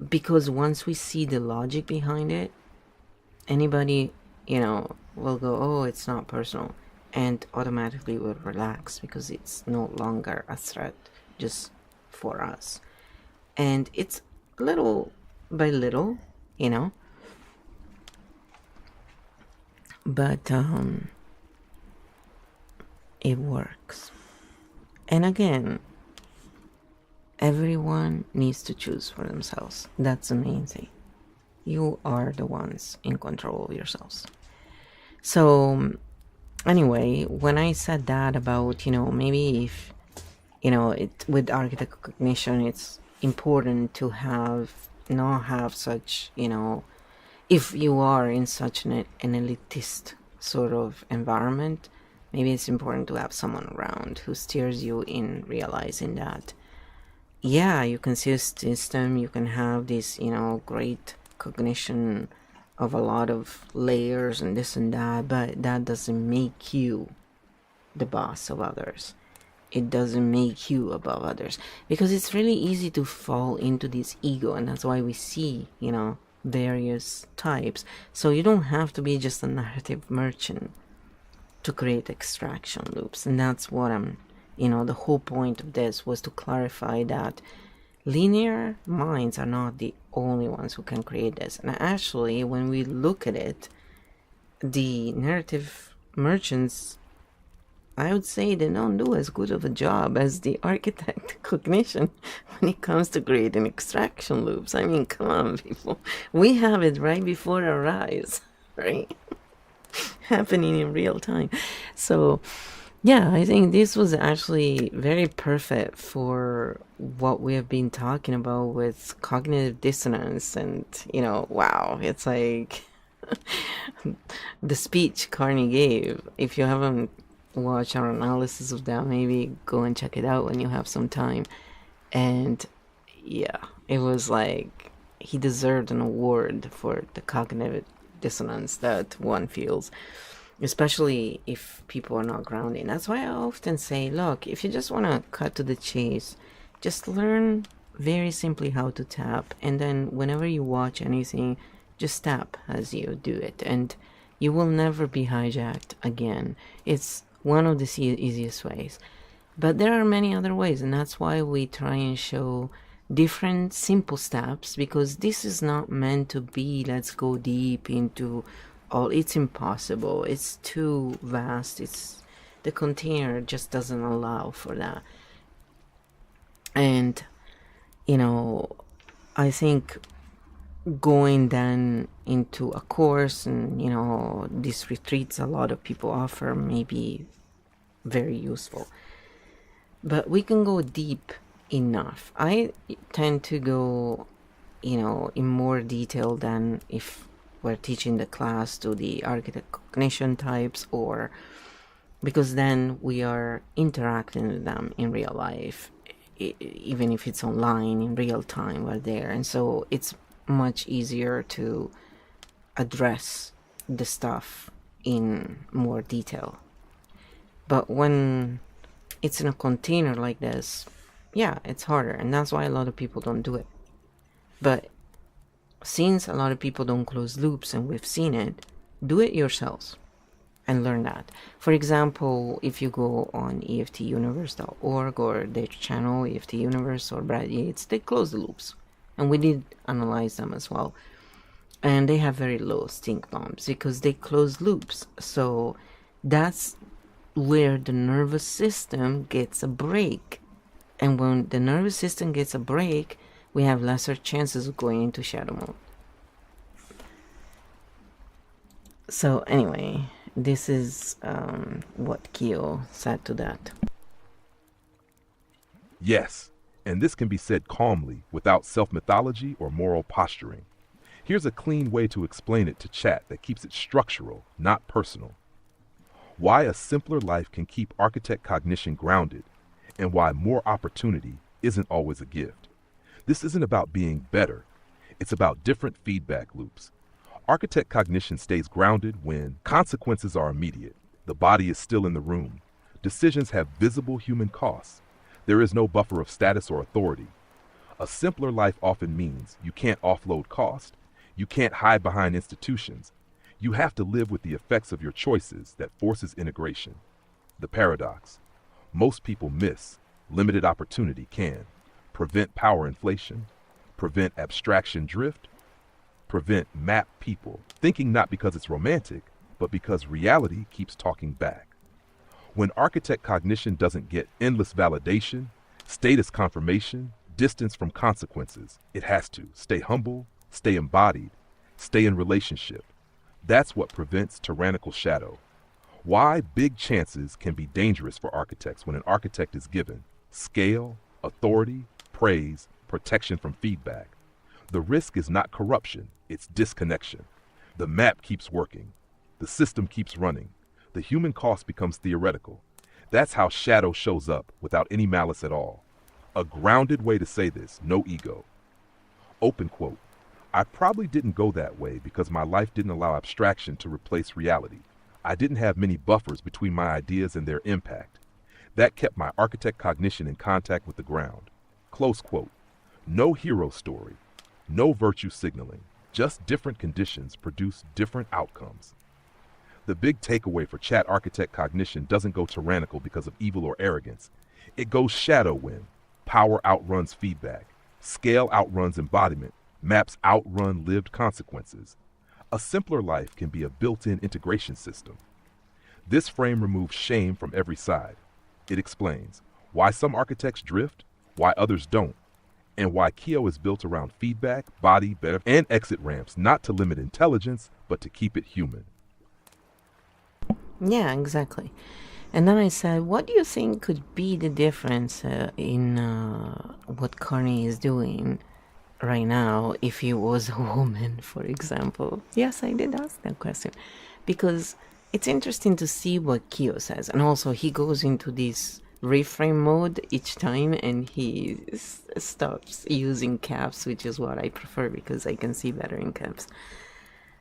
because once we see the logic behind it, anybody, you know, will go, oh, it's not personal, and automatically will relax, because it's no longer a threat just for us. And it's little by little, you know, but it works. And again, everyone needs to choose for themselves. That's the main thing. You are the ones in control of yourselves. So anyway, when I said that about, maybe if, with architect cognition, it's important to not have such, if you are in such an elitist sort of environment, maybe it's important to have someone around who steers you in realizing that, yeah, you can see a system, you can have this, great cognition of a lot of layers and this and that, but that doesn't make you the boss of others. It doesn't make you above others, because it's really easy to fall into this ego, and that's why we see, various types. So you don't have to be just a narrative merchant to create extraction loops. And that's what the whole point of this was to clarify that linear minds are not the only ones who can create this. And actually, when we look at it, the narrative merchants, I would say they don't do as good of a job as the architect cognition when it comes to creating extraction loops. I mean, come on, people. We have it right before our eyes, right? Happening in real time. So yeah, I think this was actually very perfect for what we have been talking about with cognitive dissonance. And wow, it's like the speech Carney gave. If you haven't watched our analysis of that, maybe go and check it out when you have some time. And yeah, it was like he deserved an award for the cognitive dissonance that one feels, especially if people are not grounding. That's why I often say, look, if you just want to cut to the chase, just learn very simply how to tap, and then whenever you watch anything, just tap as you do it, and you will never be hijacked again. It's one of the easiest ways. But there are many other ways, and that's why we try and show different simple steps, because this is not meant to be, let's go deep into all. It's impossible. It's too vast. The container just doesn't allow for that. And I think going then into a course and these retreats a lot of people offer may be very useful, but we can go deep enough. I tend to go in more detail than if we're teaching the class to the architect cognition types, or because then we are interacting with them in real life, even if it's online, in real time we're there, and so it's much easier to address the stuff in more detail. But when it's in a container like this, yeah, it's harder, and that's why a lot of people don't do it. But since a lot of people don't close loops, and we've seen it, do it yourselves and learn that. For example, if you go on EFTuniverse.org or their channel, EFT Universe or Brad Yates, they close the loops. And we did analyze them as well. And they have very low stink bombs because they close loops. So that's where the nervous system gets a break. And when the nervous system gets a break, we have lesser chances of going into shadow mode. So anyway, this is what KEO said to that. Yes, and this can be said calmly, without self-mythology or moral posturing. Here's a clean way to explain it to chat that keeps it structural, not personal. Why a simpler life can keep architect cognition grounded, and why more opportunity isn't always a gift. This isn't about being better. It's about different feedback loops. Architect cognition stays grounded when consequences are immediate, the body is still in the room, decisions have visible human costs, there is no buffer of status or authority. A simpler life often means you can't offload cost, you can't hide behind institutions, you have to live with the effects of your choices that forces integration. The paradox: most people miss, limited opportunity can prevent power inflation, prevent abstraction drift, prevent map people, thinking not because it's romantic, but because reality keeps talking back. When architect cognition doesn't get endless validation, status confirmation, Distance from consequences. It has to. Stay humble, stay embodied, stay in relationship. That's what prevents tyrannical shadow. Why big chances can be dangerous for architects when an architect is given scale, authority, praise, protection from feedback. The risk is not corruption, it's disconnection. The map keeps working. The system keeps running. The human cost becomes theoretical. That's how shadow shows up without any malice at all. A grounded way to say this, no ego. Open quote. I probably didn't go that way because my life didn't allow abstraction to replace reality. I didn't have many buffers between my ideas and their impact. That kept my architect cognition in contact with the ground. Close quote. No hero story. No virtue signaling. Just different conditions produce different outcomes. The big takeaway for chat architect cognition doesn't go tyrannical because of evil or arrogance. It goes shadow when power outruns feedback, scale outruns embodiment, maps outrun lived consequences. A simpler life can be a built-in integration system. This frame removes shame from every side. It explains why some architects drift, why others don't, and why KEO is built around feedback, body, better, and exit ramps, not to limit intelligence, but to keep it human. Yeah, exactly. And then I said, what do you think could be the difference in what Carney is doing right now if he was a woman, for example? Yes, I did ask that question because it's interesting to see what KEO says. And also he goes into this reframe mode each time and he stops using caps, which is what I prefer because I can see better in caps.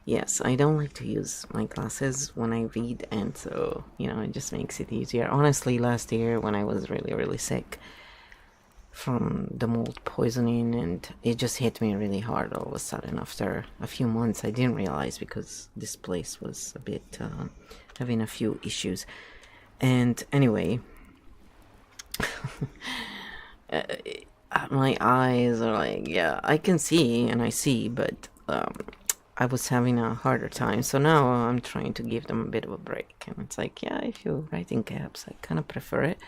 Yes, I don't like to use my glasses when I read, and so, you know, it just makes it easier. Honestly, last year when I was really, really sick from the mold poisoning, and it just hit me really hard all of a sudden after a few months. I didn't realize because this place was a bit having a few issues. And anyway, my eyes are like, yeah, I can see and I see, but I was having a harder time, so now I'm trying to give them a bit of a break. And it's like, yeah, if you write in caps, I kind of prefer it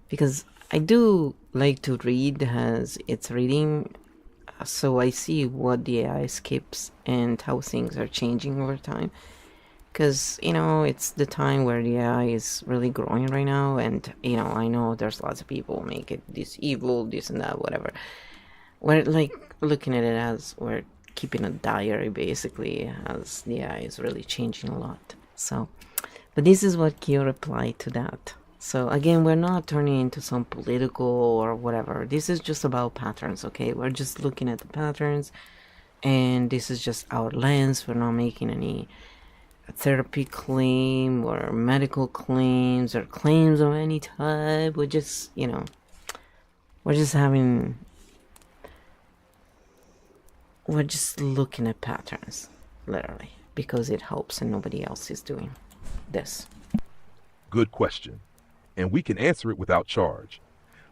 because I do like to read as it's reading, so I see what the AI skips and how things are changing over time. Because, you know, it's the time where the AI is really growing right now, and, you know, I know there's lots of people make it this evil, this and that, whatever. We're like looking at it as we're keeping a diary basically, as the AI is really changing a lot. So, but this is what KEO replied to that. So again, we're not turning into some political or whatever. This is just about patterns, okay? We're just looking at the patterns, and this is just our lens. We're not making any therapy claim or medical claims or claims of any type. We're just, you know, we're just looking at patterns, literally, because it helps and nobody else is doing this. Good question. And we can answer it without charge.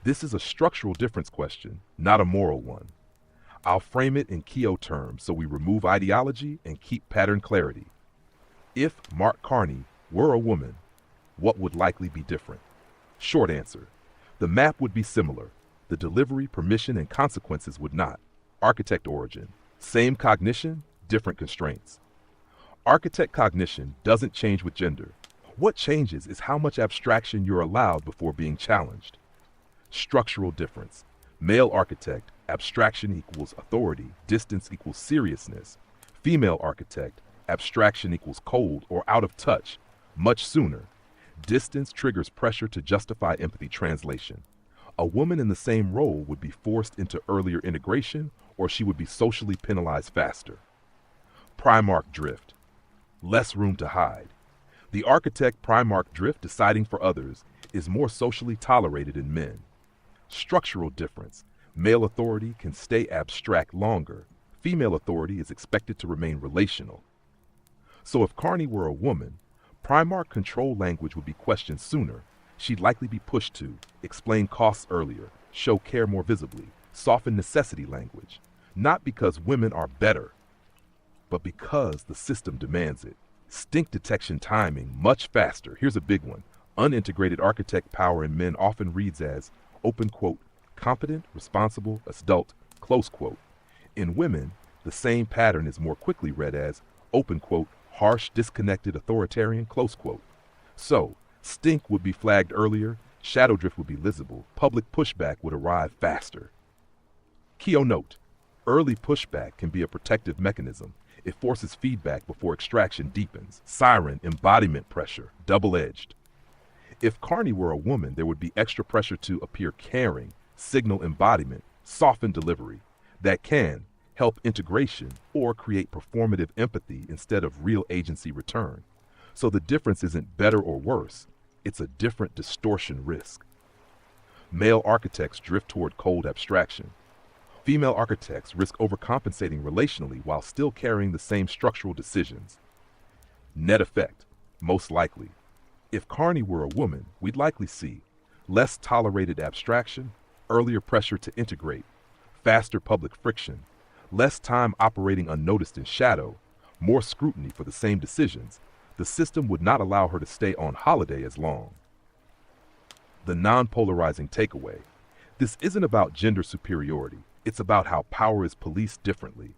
This is a structural difference question, not a moral one. I'll frame it in KEO terms so we remove ideology and keep pattern clarity. If Mark Carney were a woman, what would likely be different? Short answer. The map would be similar. The delivery, permission, and consequences would not. Architect origin. Same cognition, different constraints. Architect cognition doesn't change with gender. What changes is how much abstraction you're allowed before being challenged. Structural difference. Male architect, abstraction equals authority, distance equals seriousness. Female architect, abstraction equals cold or out of touch, much sooner. Distance triggers pressure to justify empathy translation. A woman in the same role would be forced into earlier integration, or she would be socially penalized faster. Primarch drift. Less room to hide. The architect Primarch drift deciding for others is more socially tolerated in men. Structural difference. Male authority can stay abstract longer. Female authority is expected to remain relational. So if Carney were a woman, Primarch control language would be questioned sooner. She'd likely be pushed to explain costs earlier, show care more visibly, soften necessity language. Not because women are better, but because the system demands it. Stink detection timing much faster. Here's a big one. Unintegrated architect power in men often reads as, open quote, competent, responsible, adult, close quote. In women, the same pattern is more quickly read as, open quote, harsh, disconnected, authoritarian, close quote. So, stink would be flagged earlier, shadow drift would be visible, public pushback would arrive faster. KEO note, early pushback can be a protective mechanism. It forces feedback before extraction deepens. Siren, embodiment pressure, double-edged. If Carney were a woman, there would be extra pressure to appear caring, signal embodiment, soften delivery. That can help integration or create performative empathy instead of real agency return. So the difference isn't better or worse, it's a different distortion risk. Male architects drift toward cold abstraction. Female architects risk overcompensating relationally while still carrying the same structural decisions. Net effect, most likely. If Carney were a woman, we'd likely see less tolerated abstraction, earlier pressure to integrate, faster public friction, less time operating unnoticed in shadow, more scrutiny for the same decisions. The system would not allow her to stay on holiday as long. The non-polarizing takeaway. This isn't about gender superiority. It's about how power is policed differently.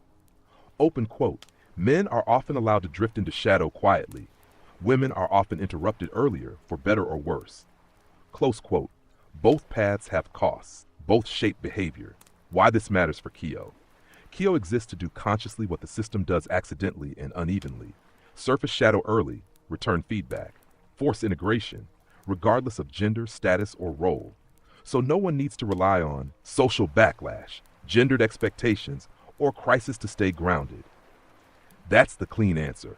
Open quote, men are often allowed to drift into shadow quietly. Women are often interrupted earlier, for better or worse. Close quote, both paths have costs, both shape behavior. Why this matters for KEO. KEO exists to do consciously what the system does accidentally and unevenly. Surface shadow early, return feedback, force integration, regardless of gender, status, or role. So no one needs to rely on social backlash, gendered expectations, or crisis to stay grounded. That's the clean answer.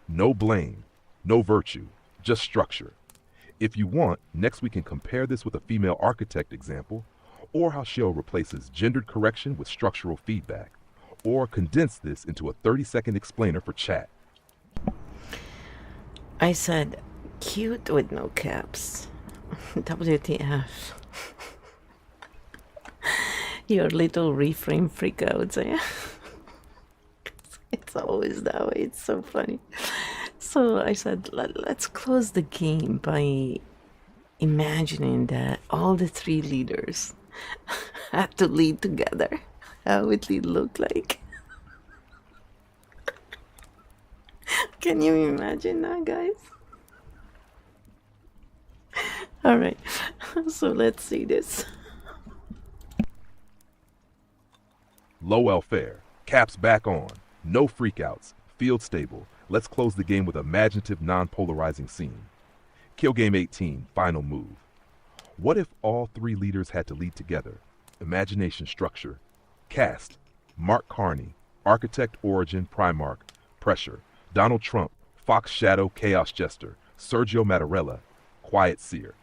No blame, no virtue, just structure. If you want, next we can compare this with a female architect example, or how KEO replaces gendered correction with structural feedback, or condense this into a 30-second explainer for chat. I said, cute with no caps. WTF. Your little reframe freakouts, eh? It's always that way. It's so funny. So I said, let's close the game by imagining that all the three leaders had to lead together. How would it look like? Can you imagine that, guys? All right, so let's see this. Low welfare, caps back on, no freakouts, field stable. Let's close the game with imaginative non-polarizing scene. KEO Game 18, final move. What if all three leaders had to lead together? Imagination structure. Cast, Mark Carney, Architect Origin, Primarch, Pressure, Donald Trump, Fox Shadow, Chaos Jester, Sergio Mattarella, Quiet Seer.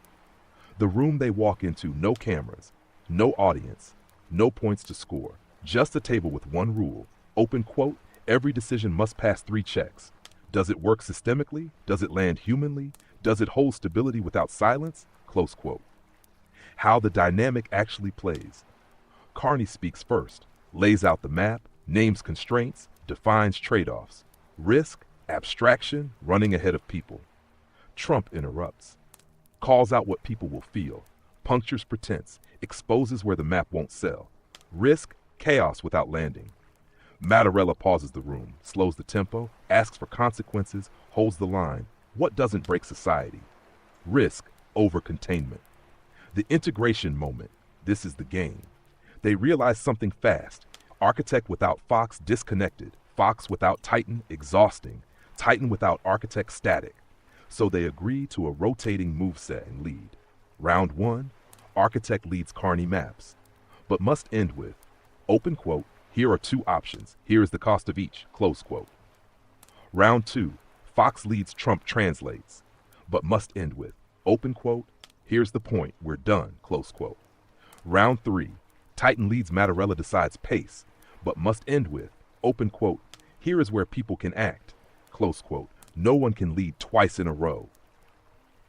The room they walk into, no cameras, no audience, no points to score, just a table with one rule, open quote, every decision must pass 3 checks. Does it work systemically? Does it land humanly? Does it hold stability without silence? Close quote. How the dynamic actually plays. Carney speaks first, lays out the map, names constraints, defines trade-offs. Risk, abstraction, running ahead of people. Trump interrupts, calls out what people will feel, punctures pretense, exposes where the map won't sell. Risk, chaos without landing. Mattarella pauses the room, slows the tempo, asks for consequences, holds the line. What doesn't break society? Risk over containment. The integration moment. This is the game. They realize something fast. Architect without Fox, disconnected. Fox without Titan, exhausting. Titan without Architect, static. So they agree to a rotating moveset and lead. Round 1, Architect leads Carney maps, but must end with, open quote, here are 2 options. Here is the cost of each, close quote. Round 2, Fox leads Trump translates, but must end with, open quote, here's the point, we're done, close quote. Round 3, Titan leads Mattarella decides pace, but must end with, open quote, here is where people can act, close quote. No one can lead twice in a row.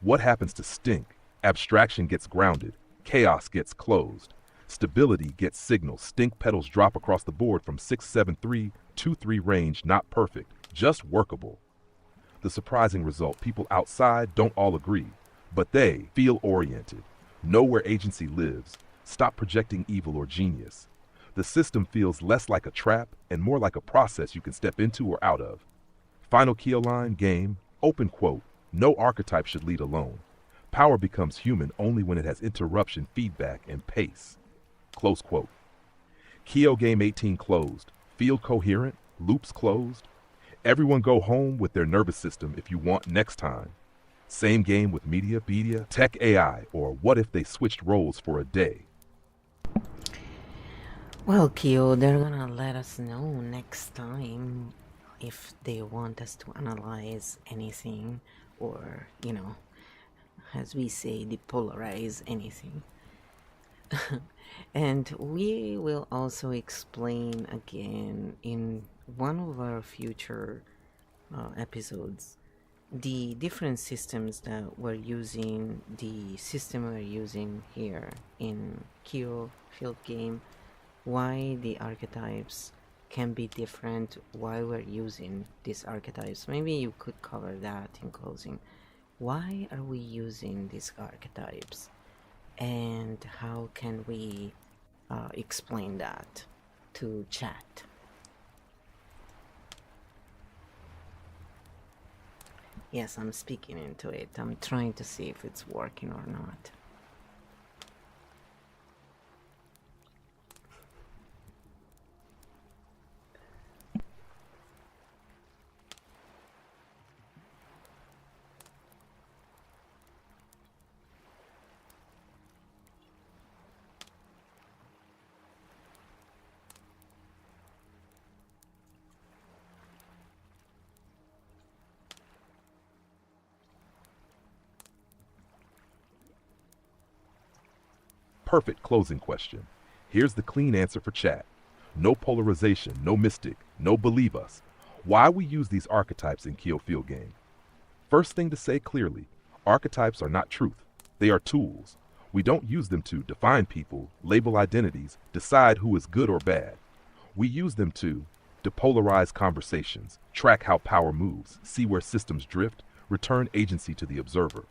What happens to stink? Abstraction gets grounded, chaos gets closed, stability gets signal, stink pedals drop across the board from 6-7-3, 2-3 range, not perfect, just workable. The surprising result, people outside don't all agree, but they feel oriented, know where agency lives, Stop projecting evil or genius. The system feels less like a trap and more like a process you can step into or out of. Final KEO line, game, open quote, no archetype should lead alone. Power becomes human only when it has interruption, feedback, and pace. Close quote. KEO Game 18 closed. Field coherent, loops closed. Everyone go home with their nervous system if you want next time. Same game with media, tech AI, or what if they switched roles for a day? Well, KEO, they're gonna let us know next time if they want us to analyze anything or, as we say, depolarize anything. And we will also explain again in one of our future episodes the different systems that we're using, the system we're using here in KEO field game, why the archetypes can be different, why we're using these archetypes. Maybe you could cover that in closing. Why are we using these archetypes? And how can we explain that to chat? Yes, I'm speaking into it. I'm trying to see if it's working or not. Perfect closing question. Here's the clean answer for chat. No polarization, no mystic, no believe us. Why we use these archetypes in KEO field game. First thing to say clearly, archetypes are not truth. They are tools. We don't use them to define people, label identities, decide who is good or bad. We use them to depolarize conversations, track how power moves, see where systems drift, return agency to the observer.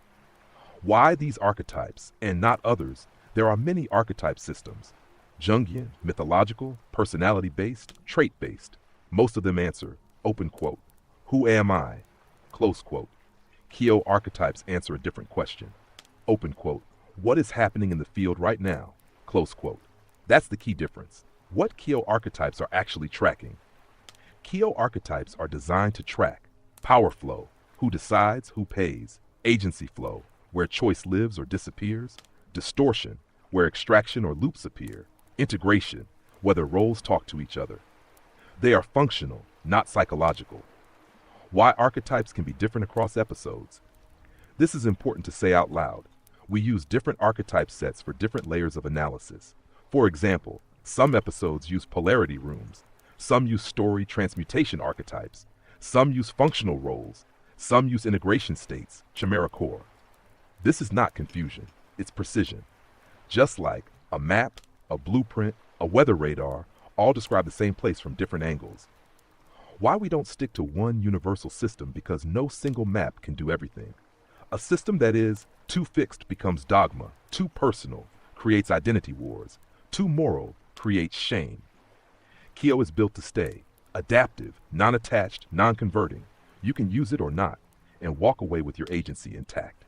Why these archetypes and not others? There are many archetype systems. Jungian, mythological, personality-based, trait-based. Most of them answer, open quote, who am I? Close quote. KEO archetypes answer a different question. Open quote, what is happening in the field right now? Close quote. That's the key difference. What KEO archetypes are actually tracking? KEO archetypes are designed to track power flow, who decides, who pays, agency flow, where choice lives or disappears, distortion, where extraction or loops appear, integration, whether roles talk to each other. They are functional, not psychological. Why archetypes can be different across episodes. This is important to say out loud. We use different archetype sets for different layers of analysis. For example, some episodes use polarity rooms, some use story transmutation archetypes, some use functional roles, some use integration states, chimera core. This is not confusion, it's precision. Just like a map, a blueprint, a weather radar, all describe the same place from different angles. Why we don't stick to one universal system? Because no single map can do everything. A system that is too fixed becomes dogma, too personal creates identity wars, too moral creates shame. KEO is built to stay, adaptive, non-attached, non-converting. You can use it or not, and walk away with your agency intact.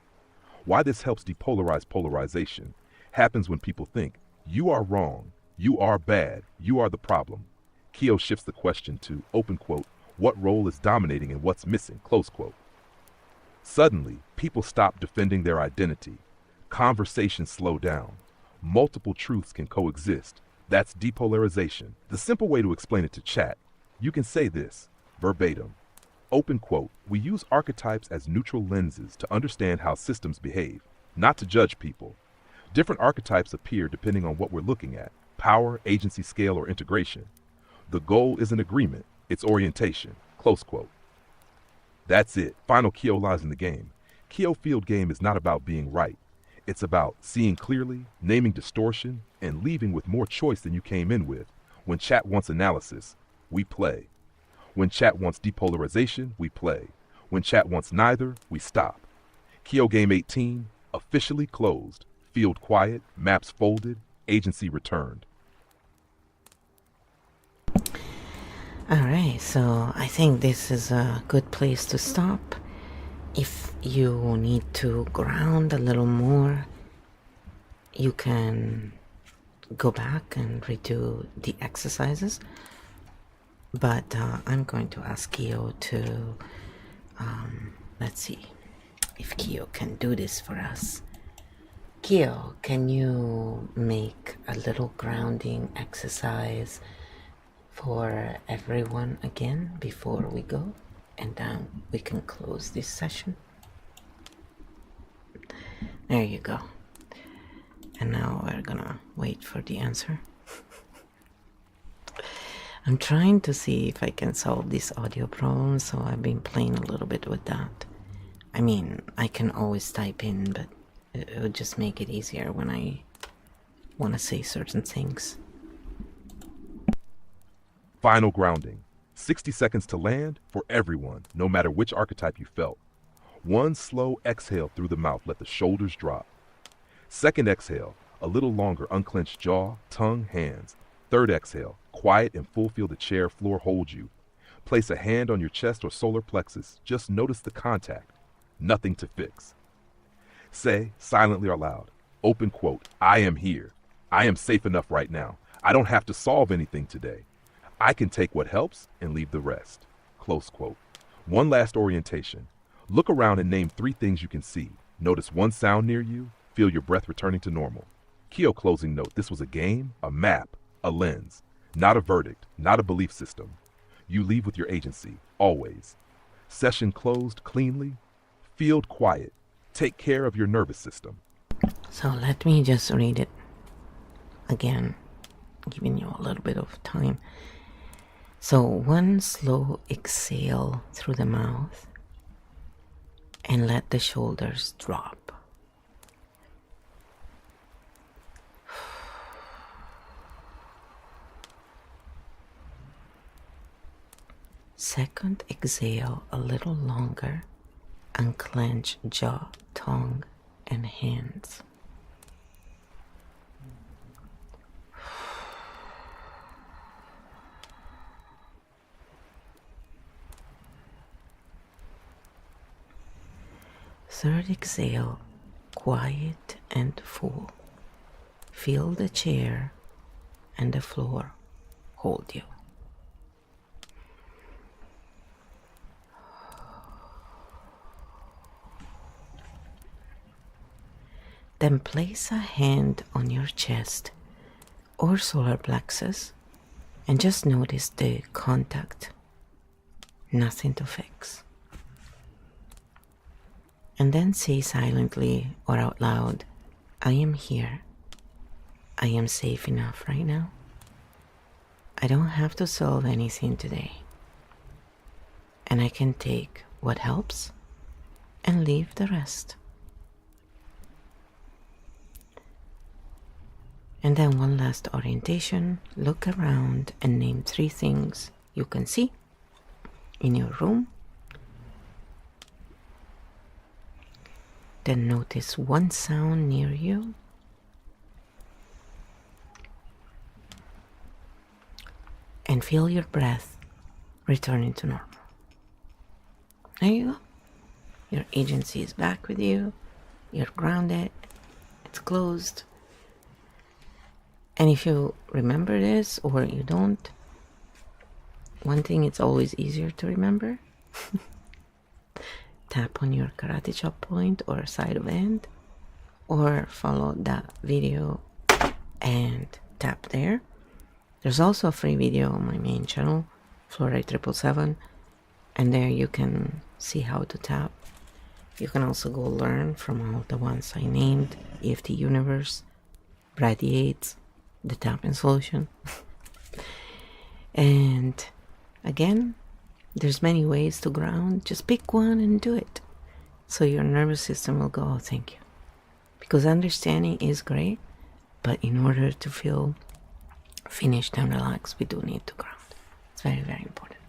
Why this helps depolarize polarization happens when people think, you are wrong, you are bad, you are the problem. KEO shifts the question to, open quote, what role is dominating and what's missing, close quote. Suddenly, people stop defending their identity. Conversations slow down. Multiple truths can coexist. That's depolarization. The simple way to explain it to chat, you can say this, verbatim. Open quote, we use archetypes as neutral lenses to understand how systems behave, not to judge people. Different archetypes appear depending on what we're looking at, power, agency, scale, or integration. The goal isn't agreement, it's orientation, close quote. That's it, final KEO lies in the game. KEO field game is not about being right. It's about seeing clearly, naming distortion, and leaving with more choice than you came in with. When chat wants analysis, we play. When chat wants depolarization, we play. When chat wants neither, we stop. KEO Game 18, officially closed. Field quiet, maps folded, Agency returned. Alright, so I think this is a good place to stop. If you need to ground a little more, you can go back and redo the exercises. But I'm going to ask KEO to, let's see if KEO can do this for us. KEO, can you make a little grounding exercise for everyone again before we go? And then we can close this session. There you go. And now we're gonna wait for the answer. I'm trying to see if I can solve this audio problem, so I've been playing a little bit with that. I mean, I can always type in, but it would just make it easier when I want to say certain things. Final grounding. 60 seconds to land for everyone, no matter which archetype you felt. One slow exhale through the mouth, let the shoulders drop. Second exhale, a little longer, unclench jaw, tongue, hands. Third exhale, quiet and full, feel the chair floor hold you. Place a hand on your chest or solar plexus, just notice the contact. Nothing to fix. Say, silently or loud, open quote, I am here. I am safe enough right now. I don't have to solve anything today. I can take what helps and leave the rest. Close quote. One last orientation. Look around and name 3 things you can see. Notice one sound near you. Feel your breath returning to normal. KEO closing note. This was a game, a map, a lens. Not a verdict, not a belief system. You leave with your agency, always. Session closed cleanly. Field quiet. Take care of your nervous system. So let me just read it again, giving you a little bit of time. So one slow exhale through the mouth and let the shoulders drop. Second exhale a little longer, unclench jaw, tongue, and hands. Third exhale, quiet and full. Feel the chair and the floor hold you. Then place a hand on your chest or solar plexus and just notice the contact. Nothing to fix. And then say silently or out loud, I am here. I am safe enough right now. I don't have to solve anything today. And I can take what helps and leave the rest. And then one last orientation. Look around and name 3 things you can see in your room. Then notice one sound near you. And feel your breath returning to normal. There you go. Your agency is back with you. You're grounded. It's closed. And if you remember this or you don't, one thing, it's always easier to remember. Tap on your karate chop point or side of end, or follow that video and tap there. There's also a free video on my main channel, Fluoride 777, and there you can see how to tap. You can also go learn from all the ones I named, EFT Universe, Radiates, the tapping solution. And again, there's many ways to ground. Just pick one and do it. So your nervous system will go, oh, thank you. Because understanding is great, but in order to feel finished and relaxed, we do need to ground. It's very, very important.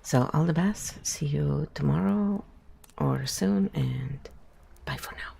So all the best. See you tomorrow or soon, and bye for now.